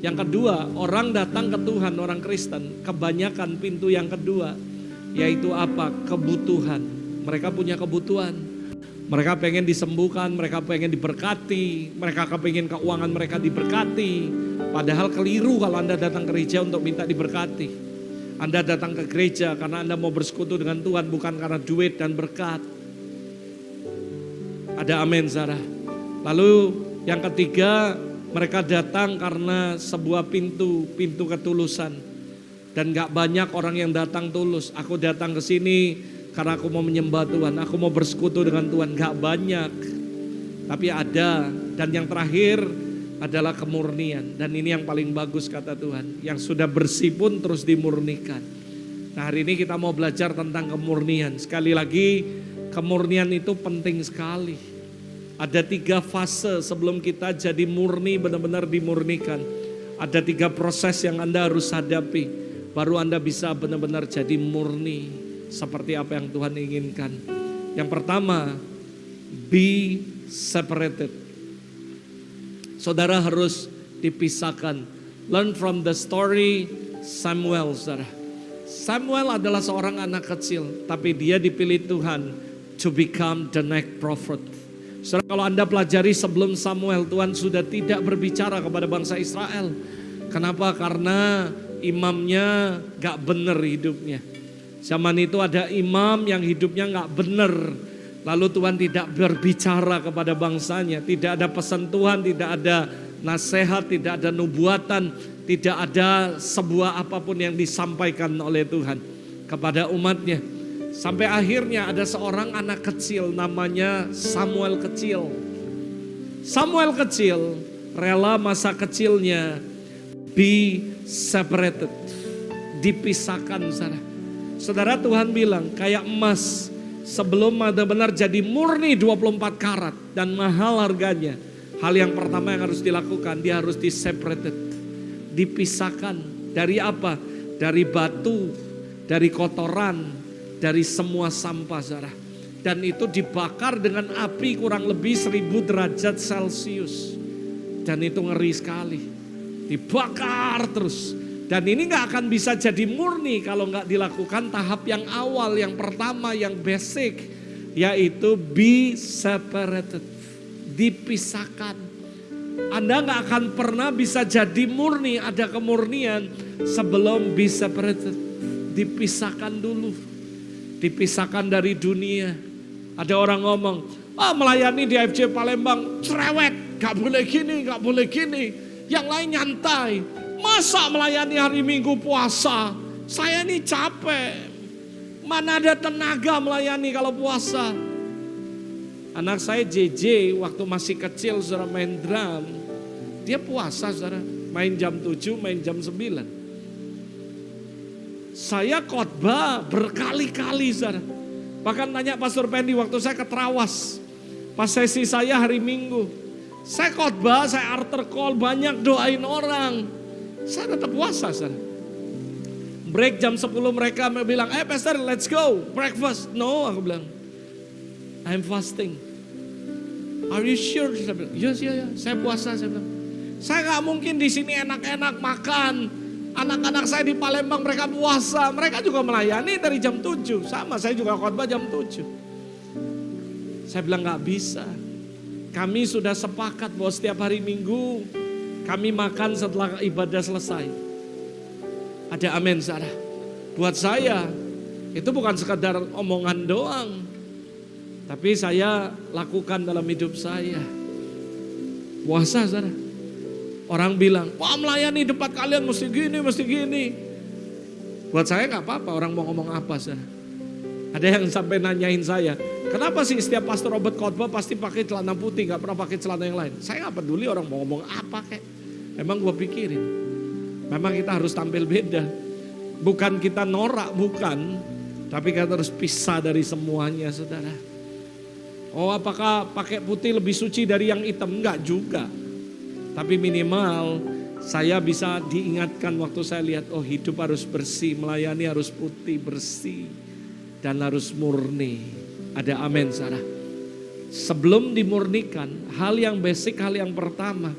Yang kedua, orang datang ke Tuhan, orang Kristen, kebanyakan pintu yang kedua, yaitu apa? Kebutuhan. Mereka punya kebutuhan. Mereka pengen disembuhkan, mereka pengen diberkati, mereka pengen keuangan mereka diberkati. Padahal keliru kalau Anda datang ke gereja untuk minta diberkati. Anda datang ke gereja karena Anda mau bersekutu dengan Tuhan, bukan karena duit dan berkat. Ada amin, saudara. Lalu yang ketiga, mereka datang karena sebuah pintu ketulusan. Dan gak banyak orang yang datang tulus. Aku datang ke sini karena aku mau menyembah Tuhan, aku mau bersekutu dengan Tuhan. Gak banyak, tapi ada. Dan yang terakhir adalah kemurnian. Dan ini yang paling bagus kata Tuhan, yang sudah bersih pun terus dimurnikan. Nah, hari ini kita mau belajar tentang kemurnian. Sekali lagi, kemurnian itu penting sekali. Ada 3 fase sebelum kita jadi murni, benar-benar dimurnikan. Ada 3 proses yang Anda harus hadapi, baru Anda bisa benar-benar jadi murni seperti apa yang Tuhan inginkan. Yang pertama, be separated. Saudara harus dipisahkan. Learn from the story Samuel, saudara. Samuel adalah seorang anak kecil, tapi dia dipilih Tuhan to become the next prophet. Saudara, kalau Anda pelajari sebelum Samuel, Tuhan sudah tidak berbicara kepada bangsa Israel. Kenapa? Karena imamnya gak benar hidupnya. Zaman itu ada imam yang hidupnya gak benar. Lalu Tuhan tidak berbicara kepada bangsanya. Tidak ada pesan Tuhan, tidak ada nasihat, tidak ada nubuatan. Tidak ada sebuah apapun yang disampaikan oleh Tuhan kepada umatnya. Sampai akhirnya ada seorang anak kecil namanya Samuel kecil. Samuel kecil rela masa kecilnya be separated, dipisahkan, saudara. Saudara, Tuhan bilang kayak emas sebelum benar-benar jadi murni 24 karat dan mahal harganya. Hal yang pertama yang harus dilakukan, dia harus di-separated, dipisahkan. Dari apa? Dari batu, dari kotoran, dari semua sampah, saudara. Dan itu dibakar dengan api kurang lebih 1000 derajat Celcius. Dan itu ngeri sekali. Dibakar terus. Dan ini gak akan bisa jadi murni kalau gak dilakukan tahap yang awal, yang pertama, yang basic. Yaitu be separated, dipisahkan. Anda gak akan pernah bisa jadi murni, ada kemurnian sebelum be separated. Dipisahkan dulu, dipisahkan dari dunia. Ada orang ngomong, melayani di AFC Palembang cerewet, gak boleh gini, gak boleh gini. Yang lain nyantai. Masa melayani hari Minggu puasa? Saya ini capek. Mana ada tenaga melayani kalau puasa? Anak saya JJ waktu masih kecil, saudara, main drum. Dia puasa, saudara. Main jam 7, main jam 9. Saya khotbah berkali-kali, saudara. Bahkan tanya Pastor Pendi waktu saya ke Trawas. Pas sesi saya hari Minggu. Saya khotbah, saya altar call, banyak doain orang. Saya tetap puasa, saudara. Break jam 10 mereka bilang, Pastor, let's go, breakfast. No, aku bilang, I'm fasting. Are you sure? Saya bilang, yes, saya puasa. Saya bilang, saya gak mungkin di sini enak-enak makan. Anak-anak saya di Palembang mereka puasa. Mereka juga melayani dari jam 7. Sama, saya juga khotbah jam 7. Saya bilang gak bisa. Kami sudah sepakat bahwa setiap hari Minggu kami makan setelah ibadah selesai. Ada amin, saudara. Buat saya itu bukan sekadar omongan doang, tapi saya lakukan dalam hidup saya. Puasa, saudara. Orang bilang, melayani depan kalian mesti gini, mesti gini. Buat saya gak apa-apa orang mau ngomong apa, saudara. Ada yang sampai nanyain saya, Kenapa sih setiap pastor Robert khotbah pasti pakai celana putih, gak pernah pakai celana yang lain? Saya gak peduli orang mau ngomong apa kek. Emang gue pikirin. Memang kita harus tampil beda. Bukan kita norak, bukan. Tapi kita harus pisah dari semuanya, saudara. Oh, apakah pakai putih lebih suci dari yang hitam? Enggak juga. Tapi minimal saya bisa diingatkan waktu saya lihat, oh hidup harus bersih, melayani harus putih, bersih. Dan harus murni. Ada amin, saudara. Sebelum dimurnikan, hal yang basic, hal yang pertama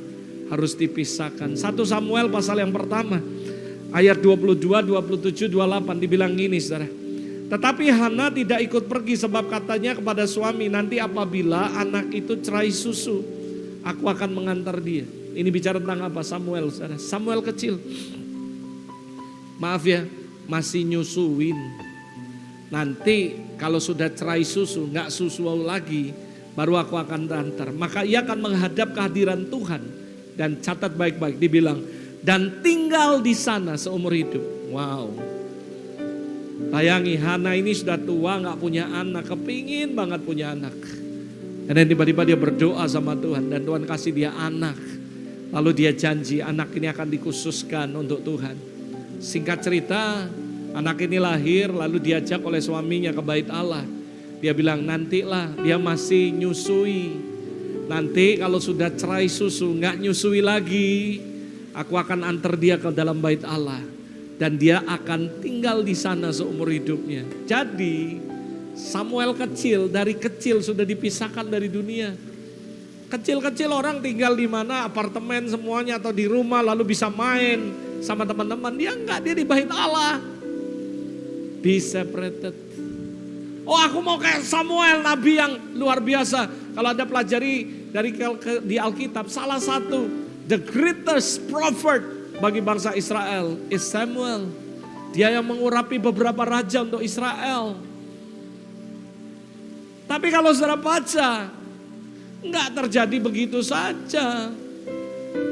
harus dipisahkan. 1 Samuel pasal yang pertama, ayat 22, 27, 28 dibilang gini, saudara. Tetapi Hana tidak ikut pergi sebab katanya kepada suami, nanti apabila anak itu cerai susu, aku akan mengantar dia. Ini bicara tentang apa? Samuel, saudara. Samuel kecil. Maaf ya, masih nyusuin. Nanti kalau sudah cerai susu, nggak susu lagi, baru aku akan antar. Maka ia akan menghadap kehadiran Tuhan. Dan catat baik-baik, dibilang, dan tinggal di sana seumur hidup. Wow. Bayangi, Hana ini sudah tua, gak punya anak, kepingin banget punya anak. Dan tiba-tiba dia berdoa sama Tuhan, dan Tuhan kasih dia anak. Lalu dia janji anak ini akan dikhususkan untuk Tuhan. Singkat cerita, anak ini lahir, lalu diajak oleh suaminya ke bait Allah. Dia bilang, nantilah, dia masih nyusui. Nanti kalau sudah cerai susu, gak nyusui lagi, aku akan antar dia ke dalam bait Allah. Dan dia akan tinggal di sana seumur hidupnya. Jadi Samuel kecil, dari kecil sudah dipisahkan dari dunia. Kecil-kecil orang tinggal di mana, apartemen semuanya atau di rumah, lalu bisa main sama teman-teman. Dia enggak, dia di bait Allah. Be separated. Oh, aku mau kayak Samuel, nabi yang luar biasa. Kalau Anda pelajari di Alkitab, salah satu the greatest prophet bagi bangsa Israel is Samuel. Dia yang mengurapi beberapa raja untuk Israel. Tapi kalau saudara baca, enggak terjadi begitu saja.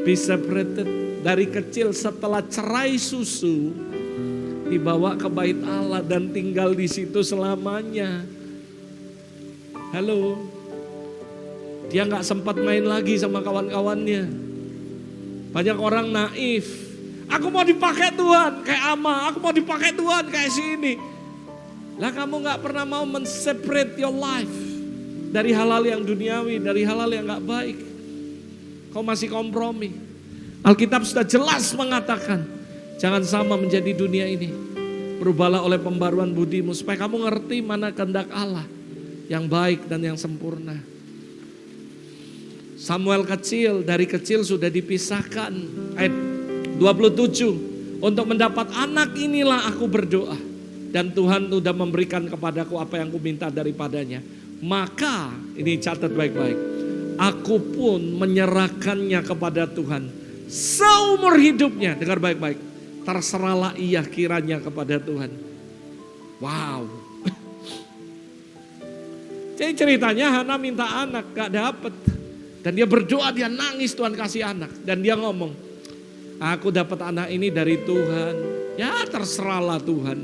Be separated. Dari kecil setelah cerai susu, dibawa ke bait Allah dan tinggal di situ selamanya. Halo. Dia enggak sempat main lagi sama kawan-kawannya. Banyak orang naif. Aku mau dipakai Tuhan kayak Ama. Aku mau dipakai Tuhan kayak si ini. Lah kamu gak pernah mau men-separate your life. Dari hal-hal yang duniawi. Dari hal-hal yang gak baik. Kau masih kompromi. Alkitab sudah jelas mengatakan. Jangan sama menjadi dunia ini. Berubahlah oleh pembaruan budimu. Supaya kamu ngerti mana kehendak Allah. Yang baik dan yang sempurna. Samuel kecil, dari kecil sudah dipisahkan. Ayat 27. Untuk mendapat anak inilah aku berdoa. Dan Tuhan sudah memberikan kepadaku apa yang kuminta daripadanya. Maka, ini catat baik-baik. Aku pun menyerahkannya kepada Tuhan. Seumur hidupnya, dengar baik-baik. Terserahlah ia kiranya kepada Tuhan. Wow. Jadi ceritanya Hana minta anak, gak dapet. Dan dia berdoa, dia nangis Tuhan kasih anak. Dan dia ngomong, aku dapat anak ini dari Tuhan. Ya terserahlah Tuhan.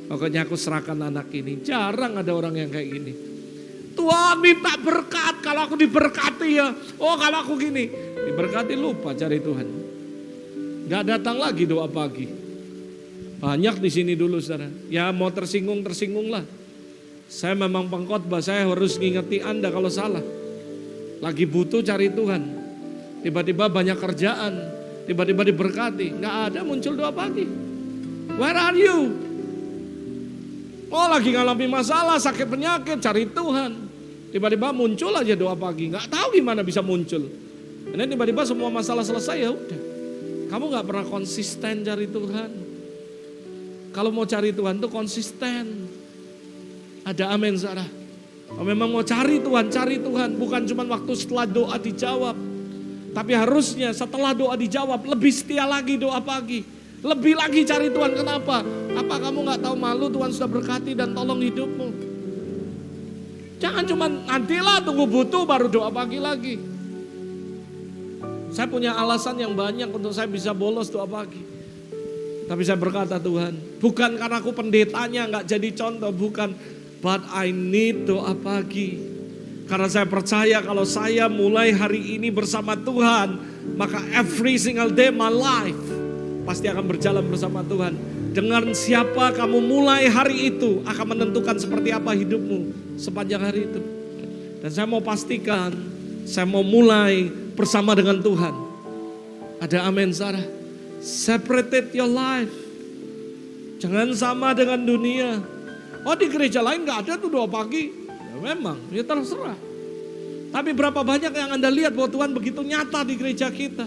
Pokoknya aku serahkan anak ini. Jarang ada orang yang kayak gini. Tuhan minta berkat, kalau aku diberkati ya. Oh kalau aku gini. Diberkati lupa cari Tuhan. Gak datang lagi doa pagi. Banyak di sini dulu saudara. Ya mau tersinggung, tersinggunglah. Saya memang pengkhotbah, saya harus ngingeti Anda kalau salah. Lagi butuh cari Tuhan. Tiba-tiba banyak kerjaan. Tiba-tiba diberkati. Gak ada muncul doa pagi. Where are you? Oh lagi ngalami masalah, sakit penyakit, cari Tuhan. Tiba-tiba muncul aja doa pagi. Gak tahu gimana bisa muncul. Dan tiba-tiba semua masalah selesai ya udah. Kamu gak pernah konsisten cari Tuhan. Kalau mau cari Tuhan tuh konsisten. Ada amin saudara. Kalau memang mau cari Tuhan, bukan cuma waktu setelah doa dijawab. Tapi harusnya setelah doa dijawab, lebih setia lagi doa pagi. Lebih lagi cari Tuhan, kenapa? Apa kamu gak tahu malu Tuhan sudah berkati dan tolong hidupmu? Jangan cuma nantilah tunggu butuh baru doa pagi lagi. Saya punya alasan yang banyak untuk saya bisa bolos doa pagi. Tapi saya berkata Tuhan, bukan karena aku pendetanya gak jadi contoh, bukan. But I need doa pagi. Karena saya percaya kalau saya mulai hari ini bersama Tuhan, maka every single day my life pasti akan berjalan bersama Tuhan. Dengan siapa kamu mulai hari itu akan menentukan seperti apa hidupmu sepanjang hari itu. Dan saya mau pastikan, saya mau mulai bersama dengan Tuhan. Ada amin Sarah. Separate your life. Jangan sama dengan dunia. Oh di gereja lain gak ada tuh doa pagi. Ya memang, ya terserah. Tapi berapa banyak yang Anda lihat bahwa Tuhan begitu nyata di gereja kita.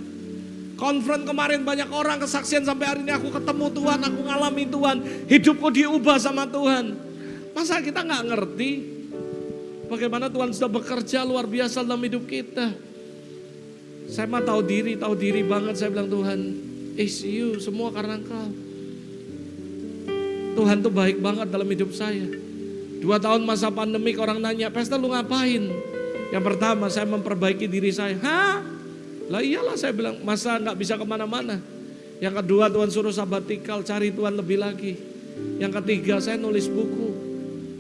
Konfront kemarin banyak orang kesaksian sampai hari ini aku ketemu Tuhan, aku ngalami Tuhan. Hidupku diubah sama Tuhan. Masa kita gak ngerti bagaimana Tuhan sudah bekerja luar biasa dalam hidup kita. Saya mah tahu diri banget. Saya bilang Tuhan, it's you, semua karena Engkau. Tuhan tuh baik banget dalam hidup saya. 2 tahun masa pandemik orang nanya, Pastor lu ngapain? Yang pertama saya memperbaiki diri saya. Hah? Lah iyalah saya bilang, masa gak bisa kemana-mana. Yang kedua Tuhan suruh sabatikal, cari Tuhan lebih lagi. Yang ketiga saya nulis buku.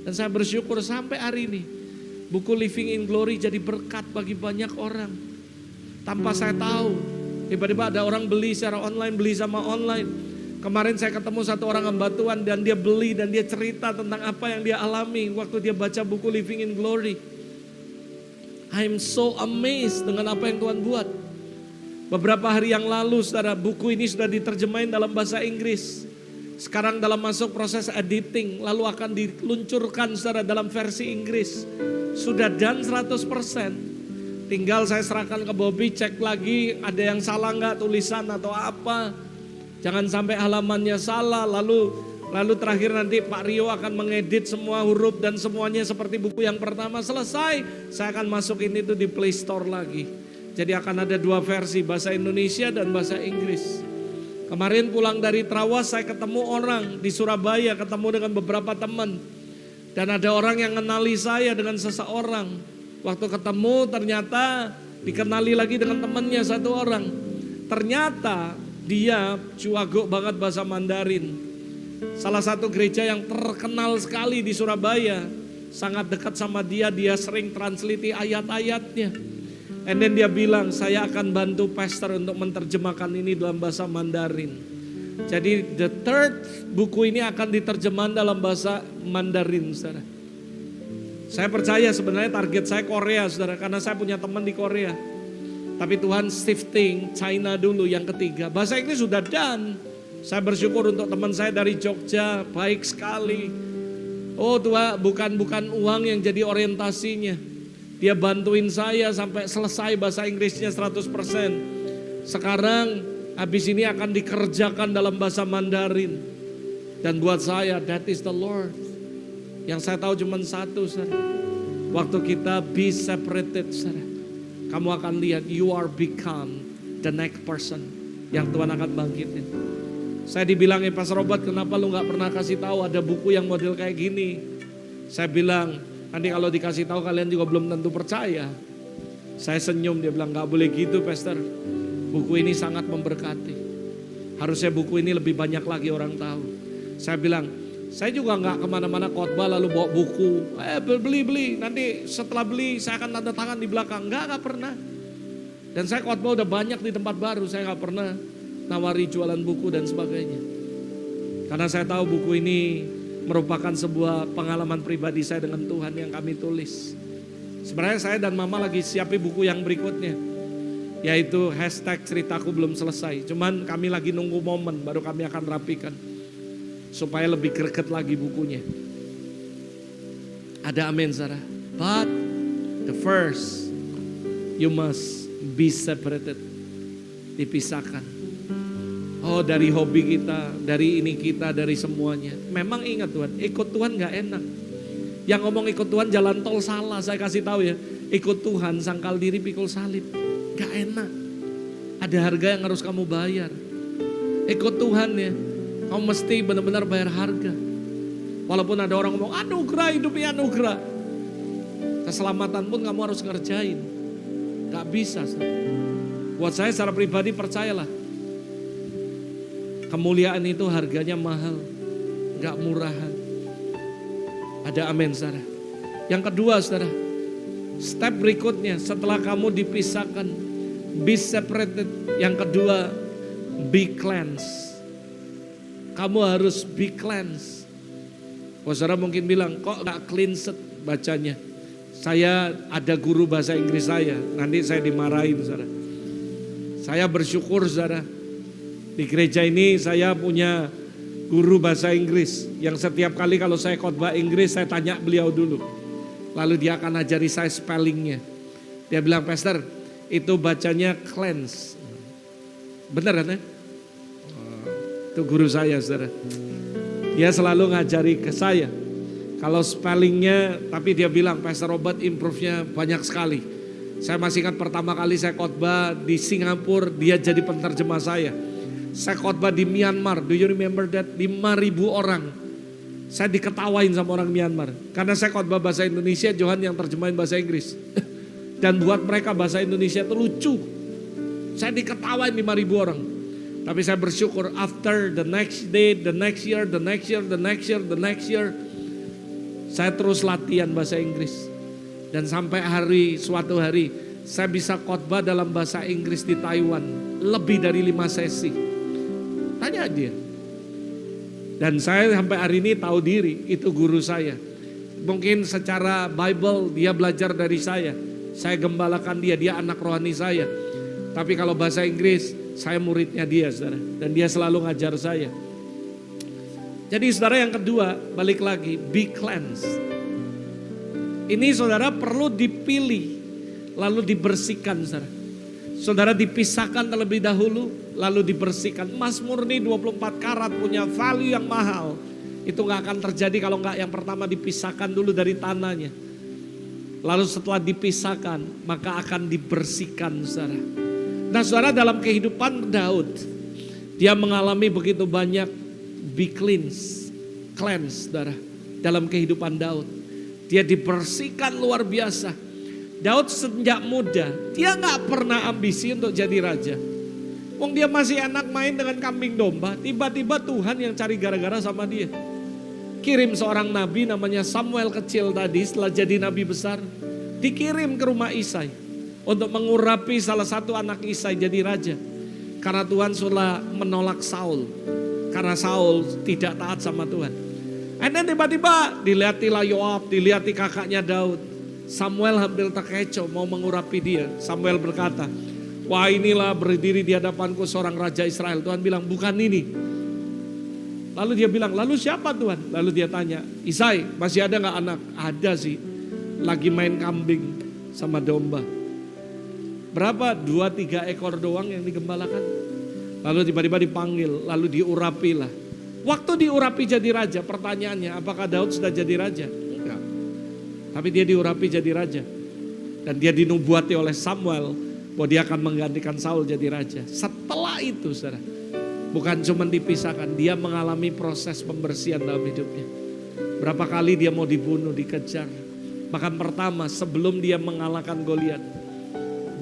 Dan saya bersyukur sampai hari ini. Buku Living in Glory jadi berkat bagi banyak orang. Tanpa saya tahu. Tiba-tiba ada orang beli secara online, beli sama online. Kemarin saya ketemu satu orang hamba Tuhan dan dia beli dan dia cerita tentang apa yang dia alami waktu dia baca buku Living in Glory. I'm so amazed dengan apa yang Tuhan buat. Beberapa hari yang lalu saudara, buku ini sudah diterjemahin dalam bahasa Inggris. Sekarang dalam masuk proses editing, lalu akan diluncurkan saudara dalam versi Inggris. Sudah done 100%. Tinggal saya serahkan ke Bobby, cek lagi ada yang salah nggak tulisan atau apa. Jangan sampai halamannya salah, lalu terakhir nanti Pak Rio akan mengedit semua huruf dan semuanya seperti buku yang pertama. Selesai, saya akan masukin itu di Play Store lagi. Jadi akan ada 2 versi, bahasa Indonesia dan bahasa Inggris. Kemarin pulang dari Trawas saya ketemu orang di Surabaya, ketemu dengan beberapa teman. Dan ada orang yang kenali saya dengan seseorang. Waktu ketemu ternyata dikenali lagi dengan temannya satu orang. Ternyata dia cuago banget bahasa Mandarin. Salah satu gereja yang terkenal sekali di Surabaya. Sangat dekat sama dia, dia sering translate ayat-ayatnya. And then dia bilang, saya akan bantu pastor untuk menerjemahkan ini dalam bahasa Mandarin. Jadi the third buku ini akan diterjemahkan dalam bahasa Mandarin, saudara. Saya percaya sebenarnya target saya Korea, saudara, karena saya punya teman di Korea. Tapi Tuhan shifting China dulu yang ketiga. Bahasa Inggris sudah done. Saya bersyukur untuk teman saya dari Jogja, baik sekali. Oh Tuhan, bukan uang yang jadi orientasinya. Dia bantuin saya sampai selesai bahasa Inggrisnya 100%. Sekarang habis ini akan dikerjakan dalam bahasa Mandarin. Dan buat saya, that is the Lord. Yang saya tahu cuma satu, saudara. Waktu kita be separated, saudara. Kamu akan lihat you are become the next person yang Tuhan akan bangkitin. Saya dibilangin Pastor Robert, kenapa lu gak pernah kasih tahu ada buku yang model kayak gini? Saya bilang, nanti kalau dikasih tahu kalian juga belum tentu percaya. Saya senyum, dia bilang gak boleh gitu Pastor. Buku ini sangat memberkati. Harusnya buku ini lebih banyak lagi orang tahu. Saya bilang, saya juga gak kemana-mana khotbah lalu bawa buku. Beli, nanti setelah beli saya akan tanda tangan di belakang. Gak pernah. Dan saya khotbah udah banyak di tempat baru, saya gak pernah nawari jualan buku dan sebagainya. Karena saya tahu buku ini merupakan sebuah pengalaman pribadi saya dengan Tuhan yang kami tulis. Sebenarnya saya dan Mama lagi siapin buku yang berikutnya. Yaitu #ceritaku belum selesai. Cuman kami lagi nunggu momen baru kami akan rapikan. Supaya lebih greget lagi bukunya. Ada amin saudara. But the first, you must be separated. Dipisahkan. Oh dari hobi kita, dari ini kita, dari semuanya. Memang ingat Tuhan, ikut Tuhan gak enak. Yang ngomong ikut Tuhan jalan tol salah, saya kasih tahu ya. Ikut Tuhan sangkal diri pikul salib. Gak enak. Ada harga yang harus kamu bayar. Ikut Tuhan ya. Kamu mesti benar-benar bayar harga. Walaupun ada orang ngomong anugerah, hidupnya anugerah. Keselamatan pun kamu harus ngerjain. Gak bisa. Buat saya secara pribadi percayalah. Kemuliaan itu harganya mahal. Gak murahan. Ada amin saudara. Yang kedua saudara, step berikutnya setelah kamu dipisahkan, be separated. Yang kedua, be cleansed. Kamu harus be cleansed. Saudara mungkin bilang, kok gak cleansed bacanya? Saya ada guru bahasa Inggris saya, nanti saya dimarahin saudara. Saya bersyukur saudara, di gereja ini saya punya guru bahasa Inggris yang setiap kali kalau saya khotbah Inggris saya tanya beliau dulu. Lalu dia akan ajari saya spellingnya. Dia bilang, Pastor itu bacanya cleanse. Benar kan ya? Itu guru saya saudara. Dia selalu ngajari ke saya. Kalau spellingnya, tapi dia bilang, Pastor Robert improve-nya banyak sekali. Saya masih ingat pertama kali saya khotbah di Singapura, dia jadi penterjemah saya. Saya khotbah di Myanmar, do you remember that? 5.000 orang. Saya diketawain sama orang Myanmar. Karena saya khotbah bahasa Indonesia, Johan yang terjemahin bahasa Inggris. Dan buat mereka bahasa Indonesia itu lucu. Saya diketawain 5.000 orang. Tapi saya bersyukur after the next day, the next year, the next year, the next year, the next year. Saya terus latihan bahasa Inggris. Dan sampai suatu hari saya bisa khotbah dalam bahasa Inggris di Taiwan. Lebih dari 5 sesi. Tanya dia. Dan saya sampai hari ini tahu diri, itu guru saya. Mungkin secara Bible dia belajar dari saya. Saya gembalakan dia anak rohani saya. Tapi kalau bahasa Inggris, saya muridnya dia saudara. Dan dia selalu ngajar saya. Jadi saudara yang kedua, balik lagi, be cleansed. Ini saudara perlu dipilih, lalu dibersihkan saudara. Saudara dipisahkan terlebih dahulu, lalu dibersihkan. Emas murni 24 karat punya value yang mahal. Itu gak akan terjadi kalau gak yang pertama dipisahkan dulu dari tanahnya. Lalu setelah dipisahkan, maka akan dibersihkan saudara. Nah saudara dalam kehidupan Daud, dia mengalami begitu banyak be cleansed, saudara. Dalam kehidupan Daud, dia dibersihkan luar biasa. Daud sejak muda, dia gak pernah ambisi untuk jadi raja. Wong dia masih anak main dengan kambing domba, tiba-tiba Tuhan yang cari gara-gara sama dia. Kirim seorang nabi namanya Samuel kecil tadi setelah jadi nabi besar, dikirim ke rumah Isai untuk mengurapi salah satu anak Isai jadi raja. Karena Tuhan sudah menolak Saul. Karena Saul tidak taat sama Tuhan. Dan tiba-tiba dilihatilah Yoab, dilihati kakaknya Daud. Samuel hampir terkecoh mau mengurapi dia. Samuel berkata, wah inilah berdiri di hadapanku seorang raja Israel. Tuhan bilang, bukan ini. Lalu dia bilang, lalu siapa Tuhan? Lalu dia tanya, Isai masih ada gak anak? Ada sih, lagi main kambing sama domba. Berapa? 2-3 ekor doang yang digembalakan. Lalu tiba-tiba dipanggil, lalu diurapilah. Waktu diurapi jadi raja, pertanyaannya apakah Daud sudah jadi raja? Enggak. Tapi dia diurapi jadi raja. Dan dia dinubuati oleh Samuel bahwa dia akan menggantikan Saul jadi raja. Setelah itu saudara, bukan cuma dipisahkan, dia mengalami proses pembersihan dalam hidupnya. Berapa kali dia mau dibunuh, dikejar. Bahkan pertama sebelum dia mengalahkan Goliat,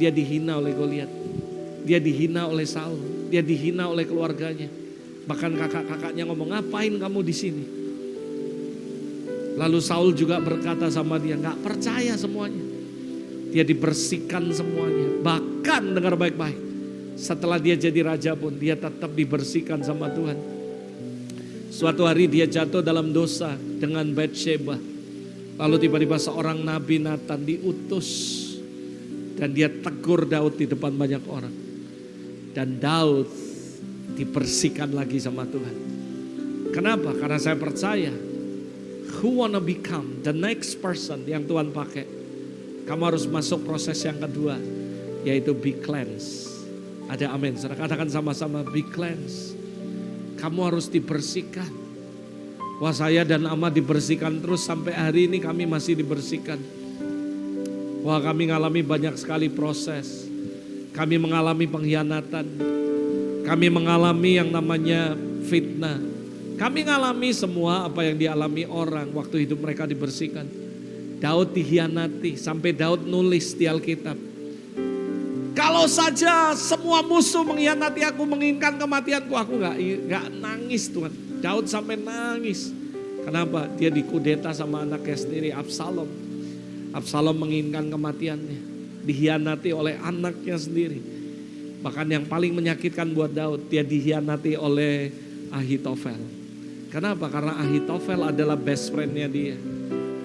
dia dihina oleh Goliat. Dia dihina oleh Saul, dia dihina oleh keluarganya. Bahkan kakak-kakaknya ngomong, ngapain kamu di sini? Lalu Saul juga berkata sama dia, nggak percaya semuanya. Dia dibersihkan semuanya. Bahkan dengar baik-baik, setelah dia jadi raja pun dia tetap dibersihkan sama Tuhan. Suatu hari dia jatuh dalam dosa dengan Batsheba. Lalu tiba-tiba seorang nabi Nathan diutus dan dia tegur Daud di depan banyak orang. Dan Daud dibersihkan lagi sama Tuhan. Kenapa? Karena saya percaya, who wanna become the next person yang Tuhan pakai, kamu harus masuk proses yang kedua, yaitu be cleansed. Ada amin. Saudara katakan sama-sama, be cleansed. Kamu harus dibersihkan. Wah saya dan Ama dibersihkan terus sampai hari ini kami masih dibersihkan. Wah kami mengalami banyak sekali proses. Kami mengalami pengkhianatan. Kami mengalami yang namanya fitnah. Kami mengalami semua apa yang dialami orang waktu hidup mereka dibersihkan. Daud dikhianati sampai Daud nulis di Alkitab. Kalau saja semua musuh mengkhianati aku, menginginkan kematianku, aku gak nangis Tuhan. Daud sampai nangis. Kenapa? Dia dikudeta sama anaknya sendiri, Absalom. Absalom menginginkan kematiannya, dihianati oleh anaknya sendiri. Bahkan yang paling menyakitkan buat Daud, dia dihianati oleh Ahitofel. Kenapa? Karena Ahitofel adalah best friendnya dia.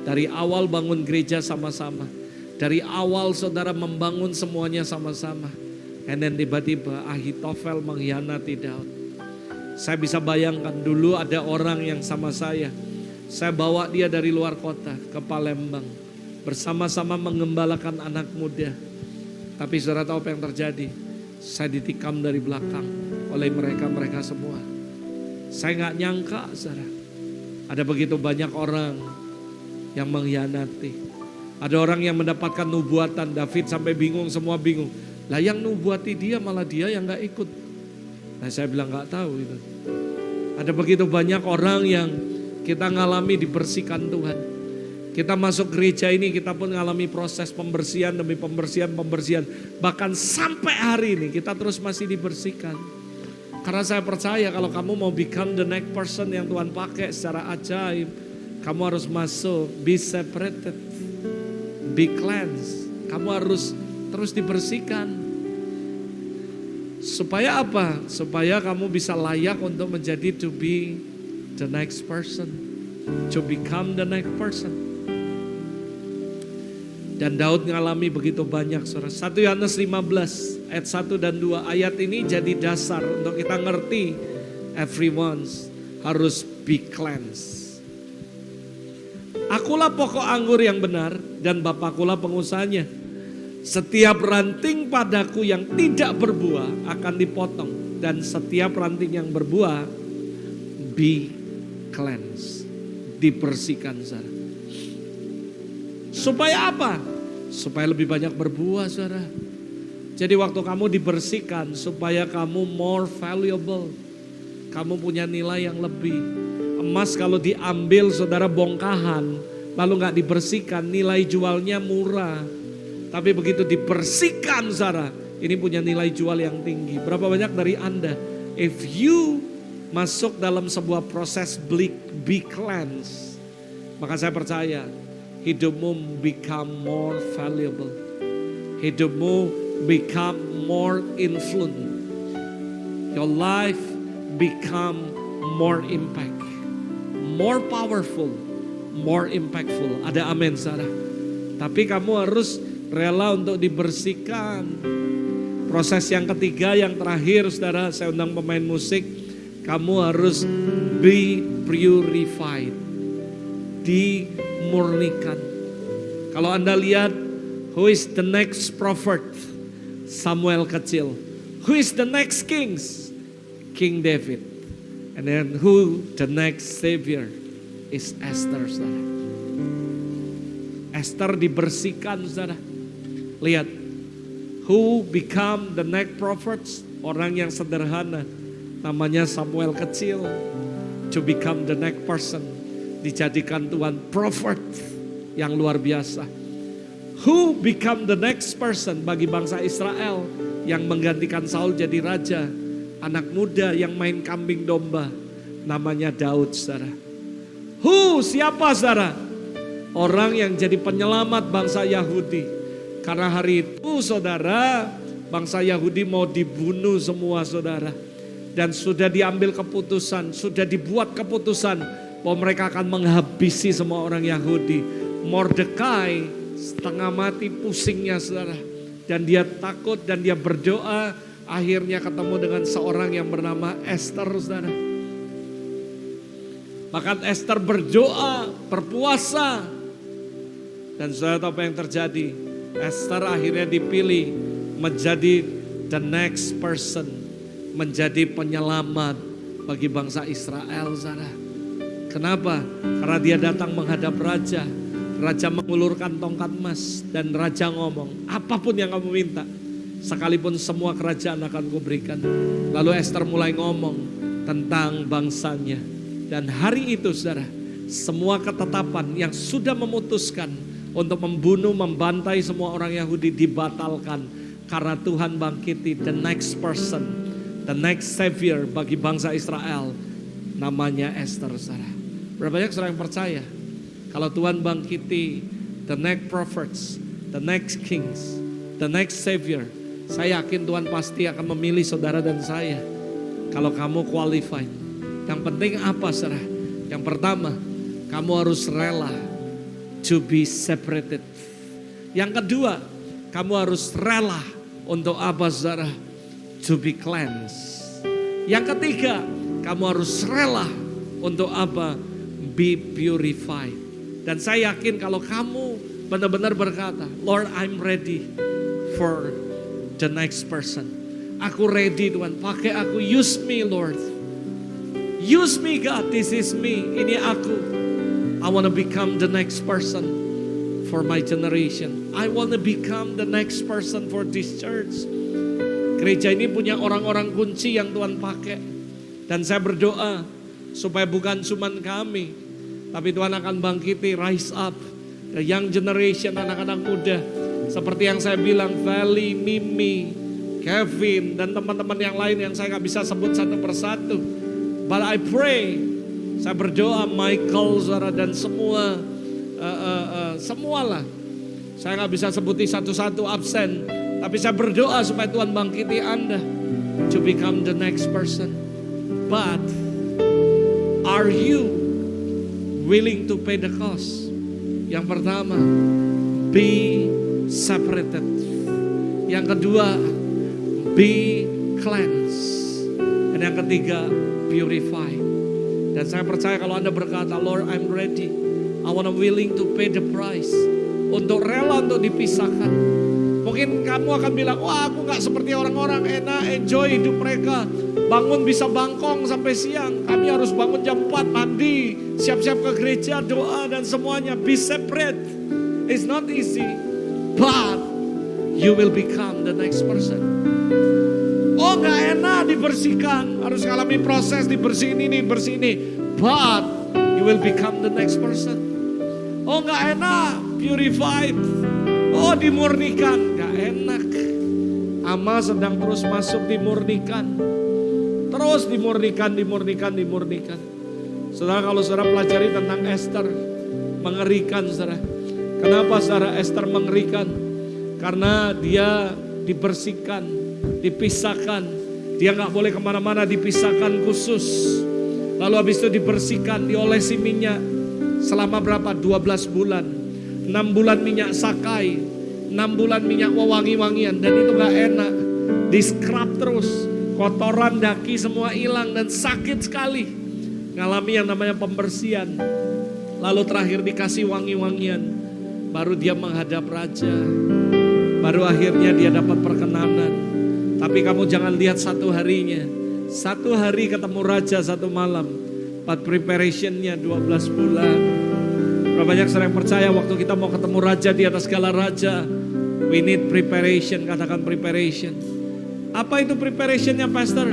Dari awal bangun gereja sama-sama. Dari awal saudara membangun semuanya sama-sama. And then tiba-tiba Ahitofel mengkhianati Daud. Saya bisa bayangkan dulu ada orang yang sama saya bawa dia dari luar kota ke Palembang. Bersama-sama mengembalakan anak muda. Tapi saudara tahu apa yang terjadi? Saya ditikam dari belakang oleh mereka semua. Saya gak nyangka saudara. Ada begitu banyak orang yang mengkhianati. Ada orang yang mendapatkan nubuatan. David sampai bingung, semua bingung. Lah yang nubuati dia malah dia yang gak ikut. Nah saya bilang gak tahu itu. Ada begitu banyak orang yang kita ngalami dibersihkan Tuhan. Kita masuk gereja ini kita pun ngalami proses pembersihan demi pembersihan. Bahkan sampai hari ini kita terus masih dibersihkan. Karena saya percaya kalau kamu mau become the next person yang Tuhan pakai secara ajaib. Kamu harus masuk, be separated, be cleansed. Kamu harus terus dibersihkan. Supaya apa? Supaya kamu bisa layak untuk menjadi to be the next person. To become the next person. Dan Daud ngalami begitu banyak saudara. 1 Yohanes 15 ayat 1 dan 2. Ayat ini jadi dasar untuk kita ngerti everyone harus be cleansed. Akulah pokok anggur yang benar dan Bapakulah pengusahanya. Setiap ranting padaku yang tidak berbuah akan dipotong. Dan setiap ranting yang berbuah be cleansed. Dibersihkan saudara. Supaya apa? Supaya lebih banyak berbuah saudara. Jadi waktu kamu dibersihkan supaya kamu more valuable. Kamu punya nilai yang lebih. Emas kalau diambil saudara bongkahan lalu gak dibersihkan nilai jualnya murah. Tapi begitu dibersihkan saudara ini punya nilai jual yang tinggi. Berapa banyak dari Anda if you masuk dalam sebuah proses be cleansed, maka saya percaya hidupmu become more valuable. Hidupmu become more influent. Your life become more impact. More powerful. More impactful. Ada amin saudara. Tapi kamu harus rela untuk dibersihkan. Proses yang ketiga, yang terakhir saudara, saya undang pemain musik. Kamu harus be purified. Dimurnikan. Kalau Anda lihat, who is the next prophet? Samuel kecil. Who is the next kings? King David. And then who the next savior is Esther, saudara. Esther dibersihkan, saudara. Lihat, who become the next prophets? Orang yang sederhana, namanya Samuel kecil. To become the next person, dijadikan Tuhan prophet yang luar biasa. Who become the next person bagi bangsa Israel yang menggantikan Saul jadi raja? Anak muda yang main kambing domba, namanya Daud, saudara. Siapa saudara? Orang yang jadi penyelamat bangsa Yahudi. Karena hari itu saudara, bangsa Yahudi mau dibunuh semua saudara. Dan sudah diambil keputusan, sudah dibuat keputusan bahwa mereka akan menghabisi semua orang Yahudi. Mordekai setengah mati pusingnya saudara. Dan dia takut dan dia berdoa. Akhirnya ketemu dengan seorang yang bernama Esther, saudara. Bahkan Esther berdoa, berpuasa. Dan saudara tahu apa yang terjadi? Esther akhirnya dipilih menjadi the next person. Menjadi penyelamat bagi bangsa Israel, saudara. Kenapa? Karena dia datang menghadap raja. Raja mengulurkan tongkat emas. Dan raja ngomong, apapun yang kamu minta. Sekalipun semua kerajaan akan kuberikan. Lalu Esther mulai ngomong tentang bangsanya. Dan hari itu saudara, semua ketetapan yang sudah memutuskan untuk membunuh, membantai semua orang Yahudi dibatalkan. Karena Tuhan bangkiti the next person, the next savior bagi bangsa Israel. Namanya Esther, saudara. Berapa banyak saudara yang percaya kalau Tuhan bangkiti the next prophets, the next kings, the next savior, saya yakin Tuhan pasti akan memilih saudara dan saya kalau kamu qualified. Yang penting apa saudara? Yang pertama, kamu harus rela to be separated. Yang kedua, kamu harus rela untuk apa saudara? To be cleansed. Yang ketiga, kamu harus rela untuk apa? Be purified. Dan saya yakin kalau kamu benar-benar berkata, Lord, I'm ready for the next person. Aku ready Tuhan, pakai aku, use me Lord. Use me God, this is me, ini aku. I want to become the next person for my generation. I want to become the next person for this church. Gereja ini punya orang-orang kunci yang Tuhan pakai. Dan saya berdoa supaya bukan cuma kami, tapi Tuhan akan bangkiti, rise up the young generation, anak-anak muda. Seperti yang saya bilang, Valley, Mimi, Kevin, dan teman-teman yang lain yang saya gak bisa sebut satu persatu. But I pray, saya berdoa Michael, saudara, dan semua, semualah. Saya gak bisa sebuti satu-satu absen. Tapi saya berdoa supaya Tuhan bangkiti Anda to become the next person. But are you willing to pay the cost? Yang pertama, be separated. Yang kedua, be cleansed. Dan yang ketiga, purify. Dan saya percaya kalau Anda berkata, Lord, I'm ready. I want to willing to pay the price. Untuk rela untuk dipisahkan. Mungkin kamu akan bilang, wah aku gak seperti orang-orang, enak, enjoy hidup mereka. Bangun bisa bangkong sampai siang. Kami harus bangun jam 4, mandi, siap-siap ke gereja, doa dan semuanya. Be separate. It's not easy. But you will become the next person. Oh gak enak dibersihkan. Harus ngalami proses dibersihin ini, bersihin ini. But you will become the next person. Oh gak enak, purified. Oh dimurnikan, gak enak. Ama sedang terus masuk dimurnikan. Terus dimurnikan. Saudara, kalau saudara pelajari tentang Esther, mengerikan saudara. Kenapa saudara Esther mengerikan? Karena dia dibersihkan, dipisahkan. Dia gak boleh kemana-mana, dipisahkan khusus. Lalu habis itu dibersihkan, diolesi minyak. Selama berapa? 12 bulan. 6 bulan minyak sakai, 6 bulan minyak wangi-wangian, dan itu gak enak. Di scrub terus, kotoran daki semua hilang dan sakit sekali. Ngalami yang namanya pembersihan. Lalu terakhir dikasih wangi-wangian, baru dia menghadap raja. Baru akhirnya dia dapat perkenanan. Tapi kamu jangan lihat satu harinya. Satu hari ketemu raja satu malam, but preparationnya 12 bulan. Berapa banyak saudara yang percaya waktu kita mau ketemu raja di atas segala raja, we need preparation, katakan preparation. Apa itu preparationnya pastor?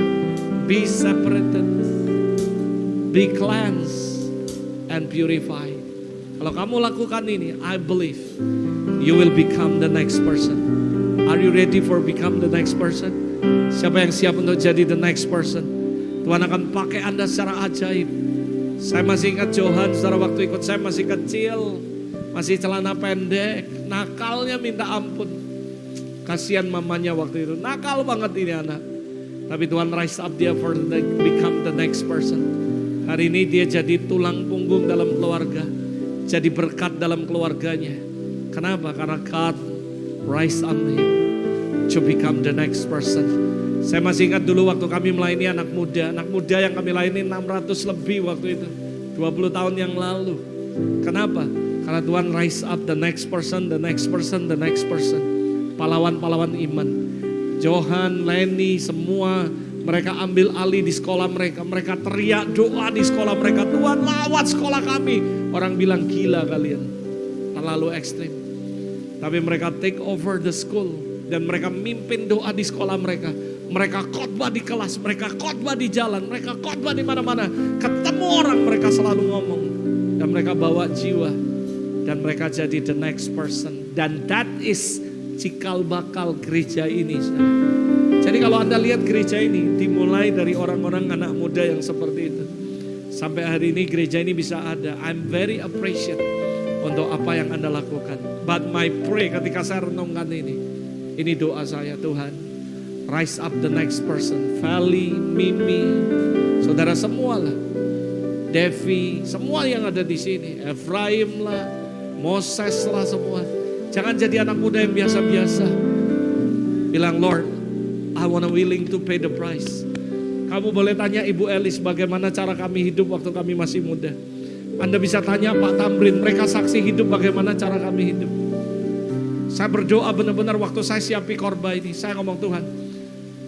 Be separated, be cleansed, and purified. Kalau kamu lakukan ini, I believe you will become the next person. Are you ready for become the next person? Siapa yang siap untuk jadi the next person? Tuhan akan pakai Anda secara ajaib. Saya masih ingat Johan, saudara, waktu ikut saya masih kecil, masih celana pendek, nakalnya minta ampun. Kasihan mamanya waktu itu, nakal banget ini anak. Tapi Tuhan rise up dia for become the next person. Hari ini dia jadi tulang punggung dalam keluarga, jadi berkat dalam keluarganya. Kenapa? Karena God rise up him to become the next person. Saya masih ingat dulu waktu kami melayani anak muda yang kami layani 600 lebih waktu itu, 20 tahun yang lalu. Kenapa? Karena Tuhan rise up the next person. Pahlawan-pahlawan iman. Johan, Lenny, semua mereka ambil alih di sekolah mereka. Mereka teriak doa di sekolah mereka. Tuhan lawat sekolah kami. Orang bilang gila kalian, terlalu ekstrim. Tapi mereka take over the school. Dan mereka mimpin doa di sekolah mereka. Mereka khotbah di kelas, mereka khotbah di jalan, mereka khotbah di mana-mana. Ketemu orang mereka selalu ngomong. Dan mereka bawa jiwa. Dan mereka jadi the next person. Dan that is cikal bakal gereja ini. Jadi kalau Anda lihat gereja ini dimulai dari orang-orang anak muda yang seperti itu. Sampai hari ini gereja ini bisa ada. I'm very appreciate untuk apa yang Anda lakukan. But my pray ketika saya renungkan ini doa saya, Tuhan, rise up the next person. Feli, Mimi, saudara semua lah, Devi, semua yang ada di sini, Efraim lah, Moses lah, semua. Jangan jadi anak muda yang biasa-biasa. Bilang, Lord, I wanna willing to pay the price. Kamu boleh tanya Ibu Elis bagaimana cara kami hidup waktu kami masih muda. Anda bisa tanya Pak Tamrin, mereka saksi hidup bagaimana cara kami hidup. Saya berdoa benar-benar waktu saya siapi korban ini, saya ngomong, Tuhan,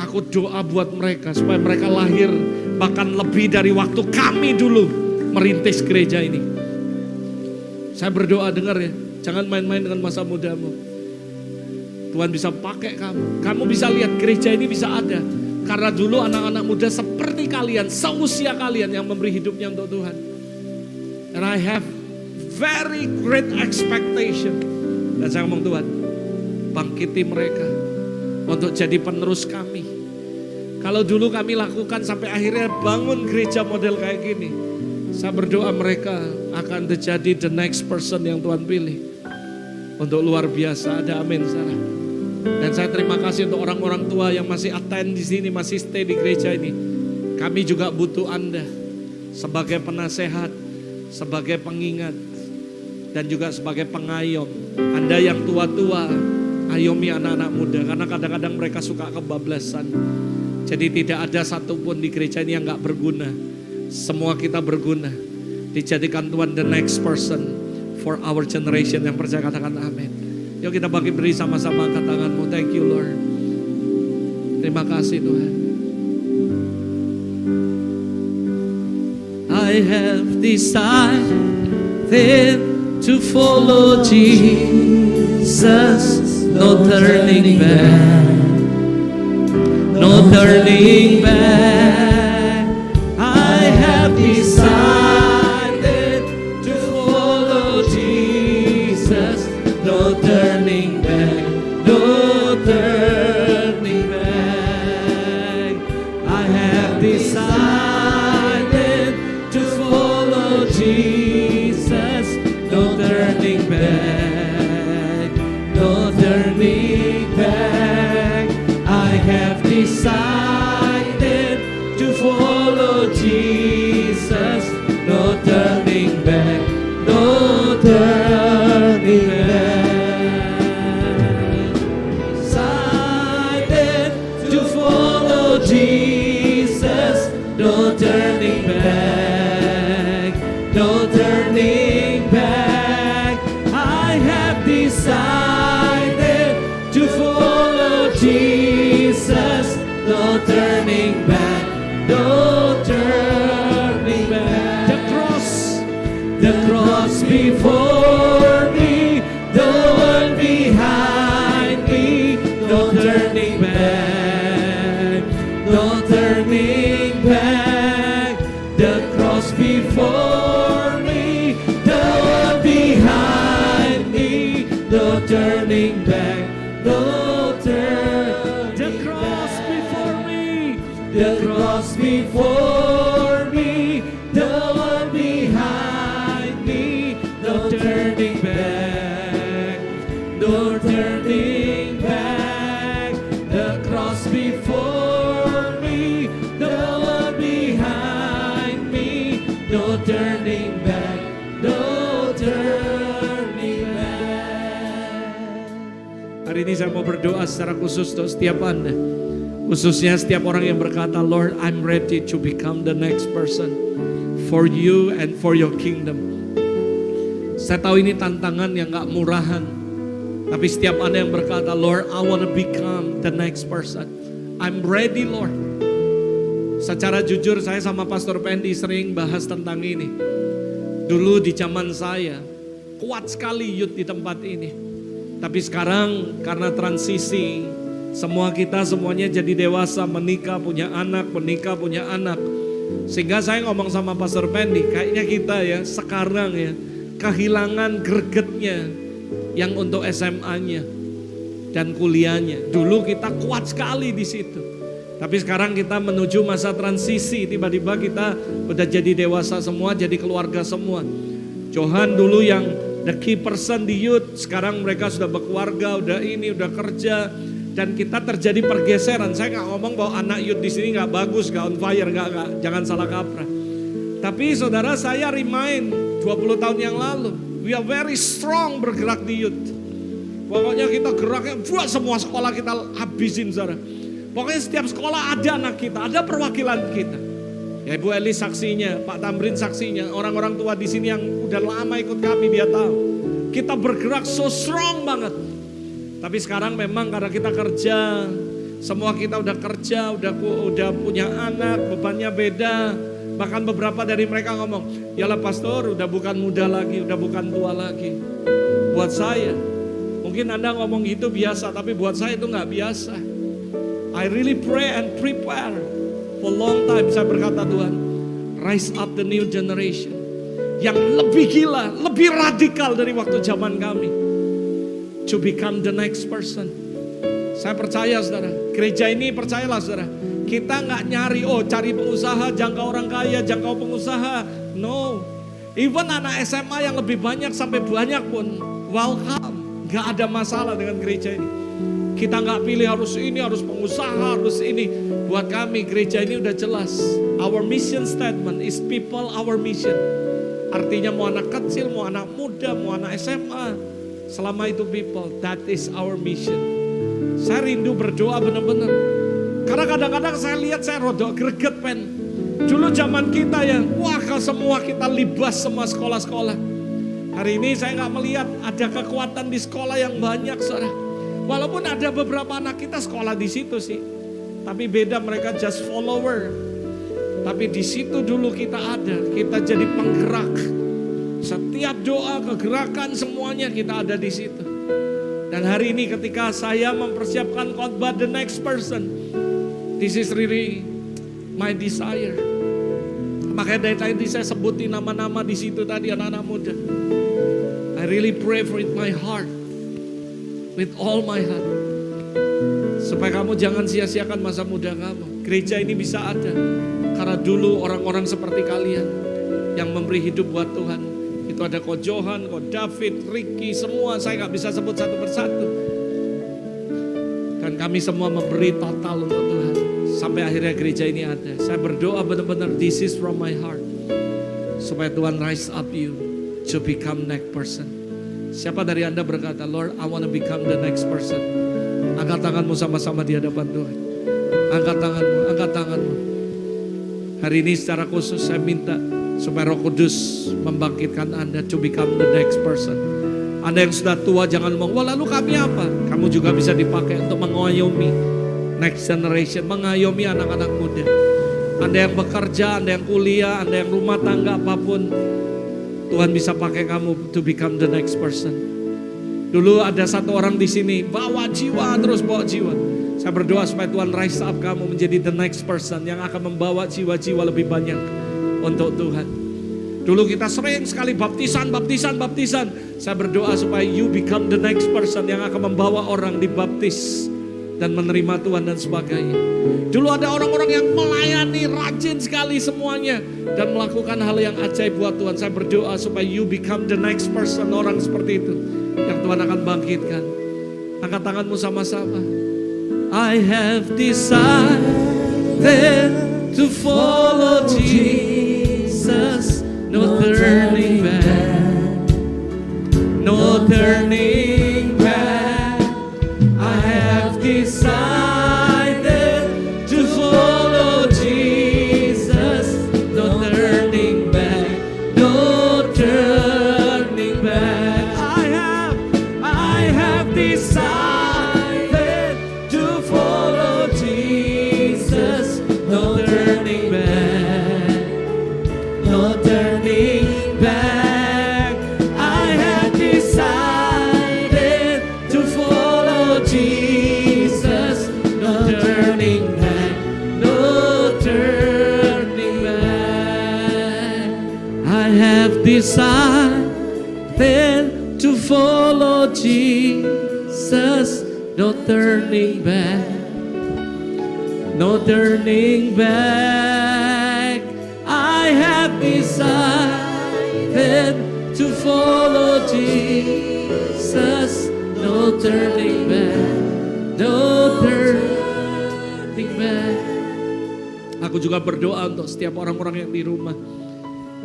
aku doa buat mereka supaya mereka lahir bahkan lebih dari waktu kami dulu merintis gereja ini. Saya berdoa, dengar ya, jangan main-main dengan masa mudamu. Tuhan bisa pakai kamu. Kamu bisa lihat gereja ini bisa ada karena dulu anak-anak muda seperti kalian, seusia kalian yang memberi hidupnya untuk Tuhan. And I have very great expectation. Dan saya ngomong, Tuhan, bangkiti mereka untuk jadi penerus kami. Kalau dulu kami lakukan sampai akhirnya bangun gereja model kayak gini, saya berdoa mereka akan menjadi the next person yang Tuhan pilih untuk luar biasa. Ada amin, Sarah. Dan saya terima kasih untuk orang-orang tua yang masih attend di sini, masih stay di gereja ini. Kami juga butuh Anda sebagai penasehat, sebagai pengingat, dan juga sebagai pengayom. Anda yang tua-tua, ayomi anak-anak muda, karena kadang-kadang mereka suka kebablasan. Jadi tidak ada satupun di gereja ini yang gak berguna. Semua kita berguna. Dijadikan Tuhan the next person for our generation. Yang percaya katakan amin. Yuk kita beri sama-sama, angkat tanganmu. Thank you Lord. Terima kasih Tuhan. I have decided to follow Jesus, no turning back, no turning back. I have decided to follow Jesus, no turning back, no turning back. I have decided to follow Jesus, no turning back, no turning back. I have decided to follow Jesus, no turning back, no turning back. Decided to follow Jesus, no turning back, no turning back. I have decided to follow Jesus, no turning back, no turning back. The cross before me, the one behind me, no turning back, no turning back. The cross before me, the one behind me, no turning back, no turning back. The cross before me, the cross before me, the one behind me, no turning back, no turning back. The cross before me, the one behind me, no turning back, no turning back. Hari ini saya mau berdoa secara khusus untuk setiap Anda. Khususnya setiap orang yang berkata, Lord, I'm ready to become the next person for you and for your kingdom. Saya tahu ini tantangan yang gak murahan. Tapi setiap Anda yang berkata, Lord, I want to become the next person. I'm ready, Lord. Secara jujur saya sama Pastor Pendi sering bahas tentang ini. Dulu di zaman saya, kuat sekali youth di tempat ini. Tapi sekarang karena transisi, semua kita semuanya jadi dewasa, menikah, punya anak, Sehingga saya ngomong sama Pastor Pendi, kayaknya kita ya sekarang ya kehilangan gregetnya yang untuk SMA-nya dan kuliahnya. Dulu kita kuat sekali di situ. Tapi sekarang kita menuju masa transisi, tiba-tiba kita udah jadi dewasa semua, jadi keluarga semua. Johan dulu yang the key person di youth, sekarang mereka sudah berkeluarga, udah ini, udah kerja. Dan kita terjadi pergeseran. Saya gak ngomong bahwa anak youth di sini gak bagus, gak on fire, gak, jangan salah kaprah. Tapi saudara, saya remind 20 tahun yang lalu, we are very strong bergerak di youth. Pokoknya kita geraknya, buat semua sekolah kita habisin saudara. Pokoknya setiap sekolah ada anak kita, ada perwakilan kita. Ya Ibu Eli saksinya, Pak Tamrin saksinya, orang-orang tua di sini yang udah lama ikut kami dia tahu. Kita bergerak so strong banget. Tapi sekarang memang karena kita kerja, semua kita udah kerja, udah punya anak, bebannya beda. Bahkan beberapa dari mereka ngomong, yalah pastor udah bukan muda lagi, udah bukan tua lagi. Buat saya, mungkin Anda ngomong gitu biasa, tapi buat saya itu gak biasa. I really pray and prepare for long time. Saya berkata Tuhan, rise up the new generation. Yang lebih gila, lebih radikal dari waktu zaman kami. To become the next person. Saya percaya saudara, gereja ini percayalah saudara. Kita gak nyari, cari pengusaha, jangkau orang kaya, jangkau pengusaha. No. Even anak SMA yang lebih banyak sampai banyak pun, welcome. Gak ada masalah dengan gereja ini. Kita gak pilih harus ini, harus pengusaha, harus ini. Buat kami gereja ini udah jelas. Our mission statement is people our mission. Artinya mau anak kecil, mau anak muda, mau anak SMA. Selama itu people, that is our mission. Saya rindu berdoa benar-benar. Karena kadang-kadang saya lihat saya rodok greget pen. Dulu zaman kita ya, wah semua kita libas semua sekolah-sekolah. Hari ini saya gak melihat ada kekuatan di sekolah yang banyak saudara. Walaupun ada beberapa anak kita sekolah di situ sih. Tapi beda, mereka just follower. Tapi di situ dulu kita ada, kita jadi penggerak. Setiap doa, kegerakan semuanya kita ada di situ. Dan hari ini ketika saya mempersiapkan khotbah the next person, this is really my desire. Makanya dari tadi saya sebutin nama-nama di situ tadi anak-anak muda. I really pray for it my heart, with all my heart. Supaya kamu jangan sia-siakan masa muda kamu. Gereja ini bisa ada karena dulu orang-orang seperti kalian yang memberi hidup buat Tuhan. Itu ada Ko Johan, Ko David, Ricky, semua saya gak bisa sebut satu persatu. Dan kami semua memberi total untuk Tuhan. Sampai akhirnya gereja ini ada. Saya berdoa benar-benar this is from my heart. Supaya Tuhan rise up you to become next person. Siapa dari Anda berkata, Lord I want to become the next person. Angkat tanganmu sama-sama di hadapan Tuhan. Angkat tanganmu, angkat tanganmu. Hari ini secara khusus saya minta supaya Roh Kudus membangkitkan Anda to become the next person. Anda yang sudah tua jangan ngomong, wah lalu kami apa? Kamu juga bisa dipakai untuk mengayomi next generation, mengayomi anak-anak muda. Anda yang bekerja, Anda yang kuliah, Anda yang rumah tangga apapun, Tuhan bisa pakai kamu to become the next person. Dulu ada satu orang di sini, bawa jiwa, terus bawa jiwa. Saya berdoa supaya Tuhan rise up kamu menjadi the next person yang akan membawa jiwa-jiwa lebih banyak untuk Tuhan. Dulu kita sering sekali baptisan. Saya berdoa supaya you become the next person yang akan membawa orang dibaptis dan menerima Tuhan dan sebagainya. Dulu ada orang-orang yang melayani rajin sekali semuanya dan melakukan hal yang ajaib buat Tuhan. Saya berdoa supaya you become the next person, orang seperti itu yang Tuhan akan bangkitkan. Angkat tanganmu sama-sama. I have decided to follow Jesus, no turning back, no turning back. I have decided to follow Jesus, no turning back, no turning back. I have decided to follow Jesus, no turning back, no turning back. I have decided to follow Jesus, no turning back, no turning back. I have decided to follow Jesus, no turning back. no turning back. I have decided to follow Jesus. No turning back, no turning back. Aku juga berdoa untuk setiap orang-orang yang di rumah.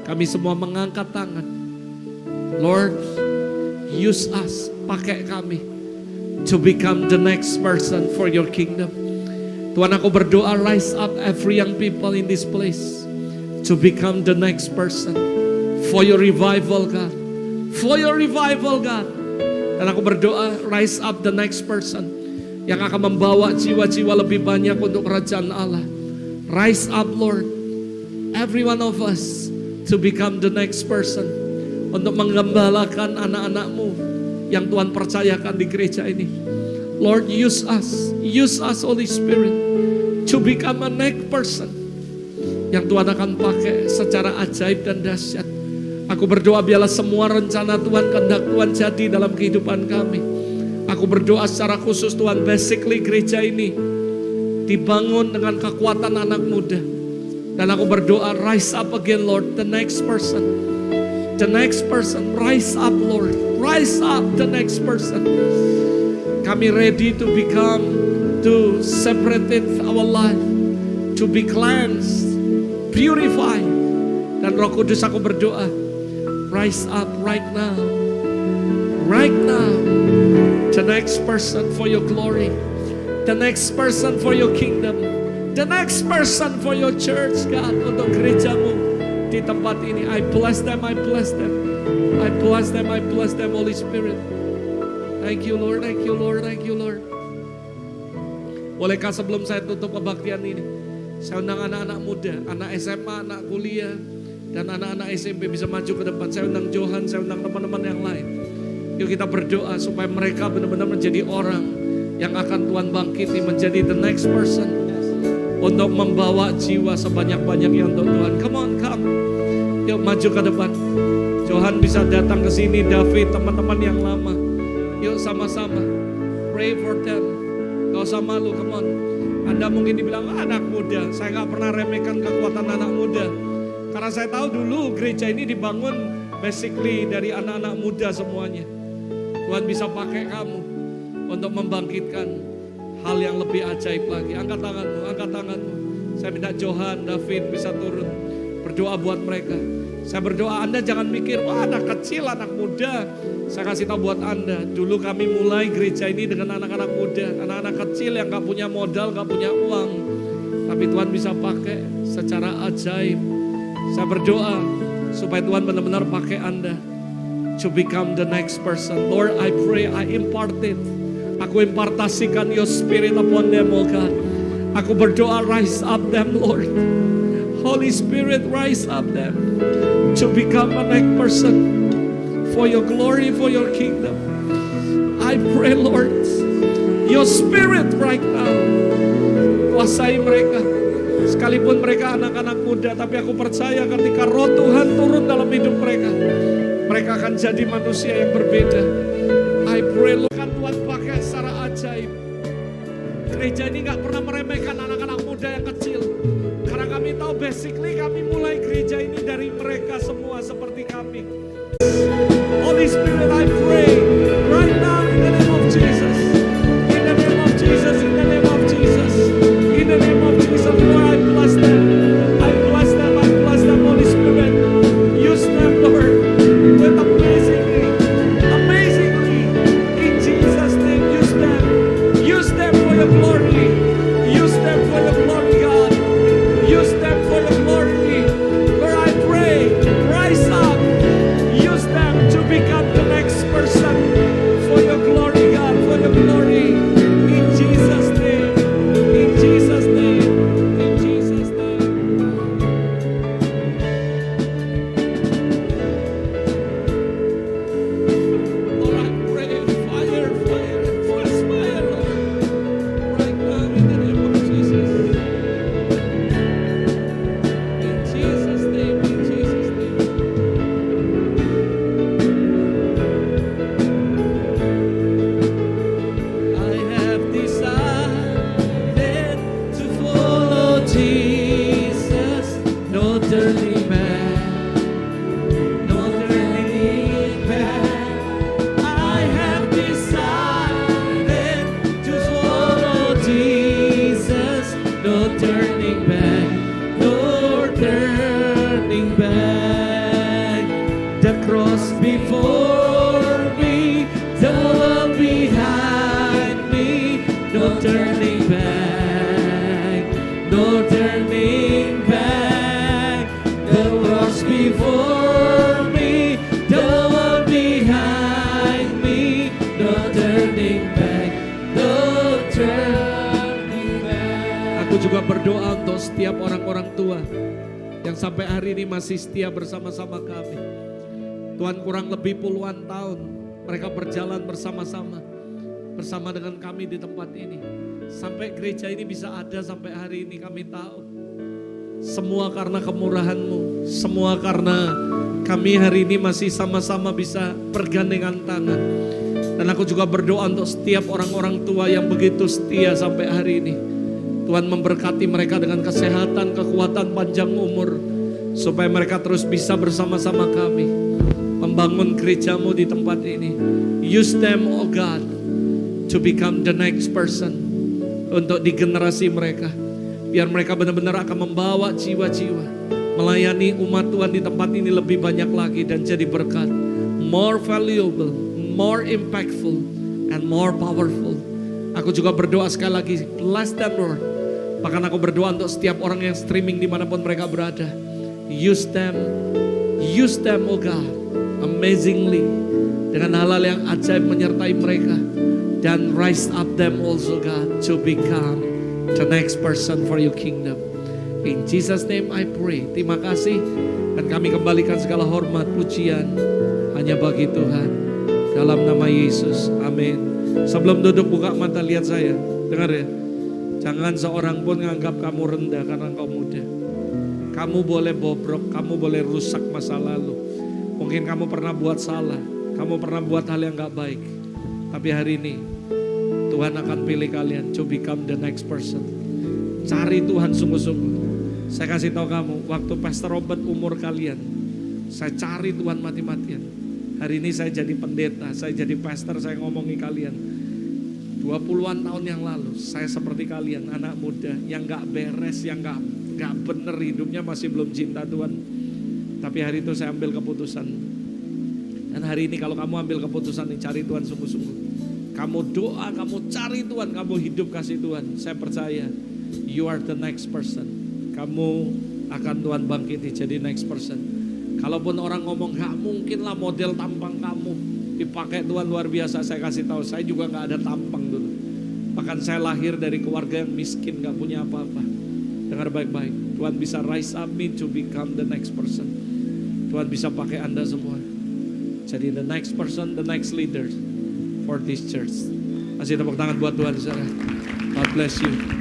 Kami semua mengangkat tangan. Lord, use us, pakai kami to become the next person for your kingdom. Tuhan, aku berdoa, rise up every young people in this place to become the next person for your revival, God. For your revival, God. Dan aku berdoa, rise up the next person yang akan membawa jiwa-jiwa lebih banyak untuk kerajaan Allah. Rise up, Lord, every one of us to become the next person untuk menggembalakan anak-anak-Mu yang Tuhan percayakan di gereja ini. Lord, use us Holy Spirit to become a next person yang Tuhan akan pakai secara ajaib dan dahsyat. Aku berdoa biarlah semua rencana Tuhan, kehendak Tuhan jadi dalam kehidupan kami. Aku berdoa secara khusus Tuhan, basically gereja ini dibangun dengan kekuatan anak muda. Dan aku berdoa, rise up again, Lord, the next person. The next person, rise up, Lord. Rise up, the next person. Kami ready to become, to separate our life, to be cleansed, purified. Dan Roh Kudus, aku berdoa, rise up right now. Right now, the next person for your glory. The next person for your kingdom. The next person for your church, God. Untuk gerejamu di tempat ini. I bless them, I bless them. I bless them, I bless them, Holy Spirit. Thank you, Lord, thank you, Lord, thank you, Lord. Bolehkah sebelum saya tutup kebaktian ini, saya undang anak-anak muda, anak SMA, anak kuliah, dan anak-anak SMP bisa maju ke depan. Saya undang Johan, saya undang teman-teman yang lain. Yuk kita berdoa supaya mereka benar-benar menjadi orang yang akan Tuhan bangkiti, menjadi the next person untuk membawa jiwa sebanyak-banyaknya untuk Tuhan. Come on, come. Yuk maju ke depan. Johan bisa datang ke sini, David, teman-teman yang lama. Yuk sama-sama pray for them. Gak usah malu, come on. Anda mungkin dibilang anak muda. Saya gak pernah remehkan kekuatan anak muda. Karena saya tahu dulu gereja ini dibangun basically dari anak-anak muda semuanya. Tuhan bisa pakai kamu untuk membangkitkan hal yang lebih ajaib lagi. Angkat tanganmu, angkat tanganmu. Saya minta Johan, David bisa turun. Berdoa buat mereka. Saya berdoa, Anda jangan mikir, wah anak kecil, anak muda. Saya kasih tahu buat Anda, dulu kami mulai gereja ini dengan anak-anak muda. Anak-anak kecil yang gak punya modal, gak punya uang. Tapi Tuhan bisa pakai secara ajaib. Saya berdoa supaya Tuhan benar-benar pakai Anda to become the next person. Lord, I pray, I impart it. Aku impartasikan your spirit upon them, oh God. Aku berdoa, rise up them, Lord. Holy Spirit, rise up them to become a next person for your glory, for your kingdom. I pray, Lord, your spirit right now kuasai mereka. Sekalipun mereka anak-anak muda, tapi aku percaya ketika roh Tuhan turun dalam hidup mereka, mereka akan jadi manusia yang berbeda. I pray, Lord, kan Tuhan pakai secara ajaib. Gereja ini gak pernah meremehkan anak-anak muda yang kecil. Karena kami tahu basically kami mulai gereja ini dari mereka semua seperti kami. Holy Spirit, I pray right now in the name of Jesus. In the name of Jesus, in the name of Jesus. In the name of Jesus, Lord, I bless them. I bless them, I bless them, Holy Spirit. Use them, Lord, with amazingly. In Jesus' name, use them. Use them for your glory. Use them for your glory, God. Use them for your glory. Lord, I pray, rise up. Use them to become the next person. juga berdoa untuk setiap orang-orang tua yang sampai hari ini masih setia bersama-sama kami. Tuhan, kurang lebih puluhan tahun mereka berjalan bersama-sama dengan kami di tempat ini. Sampai gereja ini bisa ada sampai hari ini kami tahu. Semua karena kemurahan-Mu, semua karena kami hari ini masih sama-sama bisa bergandengan tangan. Dan aku juga berdoa untuk setiap orang-orang tua yang begitu setia sampai hari ini. Tuhan memberkati mereka dengan kesehatan, kekuatan, panjang umur. Supaya mereka terus bisa bersama-sama kami membangun gereja-Mu di tempat ini. Use them, oh God, to become the next person. Untuk di generasi mereka. Biar mereka benar-benar akan membawa jiwa-jiwa. Melayani umat Tuhan di tempat ini lebih banyak lagi dan jadi berkat. More valuable, more impactful, and more powerful. Aku juga berdoa sekali lagi, bless them Lord. Bahkan aku berdoa untuk setiap orang yang streaming dimanapun mereka berada. Use them oh God, amazingly. Dengan hal-hal yang ajaib menyertai mereka. Dan rise up them also God, to become the next person for your kingdom. In Jesus name I pray. Terima kasih. Dan kami kembalikan segala hormat, pujian hanya bagi Tuhan. Dalam nama Yesus, amin. Sebelum duduk buka mata, lihat saya. Dengar ya. Jangan seorang pun menganggap kamu rendah karena engkau muda. Kamu boleh bobrok, kamu boleh rusak masa lalu. Mungkin kamu pernah buat salah, kamu pernah buat hal yang gak baik. Tapi hari ini Tuhan akan pilih kalian to become the next person. Cari Tuhan sungguh-sungguh. Saya kasih tahu kamu, waktu Pastor Robert umur kalian, saya cari Tuhan mati-matian. Hari ini saya jadi pendeta, saya jadi pastor, saya ngomongi kalian. 20-an tahun yang lalu, saya seperti kalian, anak muda yang gak beres, yang gak bener hidupnya, masih belum cinta Tuhan. Tapi hari itu saya ambil keputusan. Dan hari ini kalau kamu ambil keputusan, cari Tuhan sungguh-sungguh. Kamu doa, kamu cari Tuhan, kamu hidup kasih Tuhan. Saya percaya, you are the next person. Kamu akan Tuhan bangkiti jadi next person. Kalaupun orang ngomong, gak mungkin lah model tampang kamu dipakai Tuhan luar biasa. Saya kasih tahu, saya juga gak ada tampang dulu. Bahkan saya lahir dari keluarga yang miskin, gak punya apa-apa. Dengar baik-baik, Tuhan bisa rise up me to become the next person. Tuhan bisa pakai Anda semua. Jadi the next person, the next leader for this church. Kasih tepuk tangan buat Tuhan, saudara. God bless you.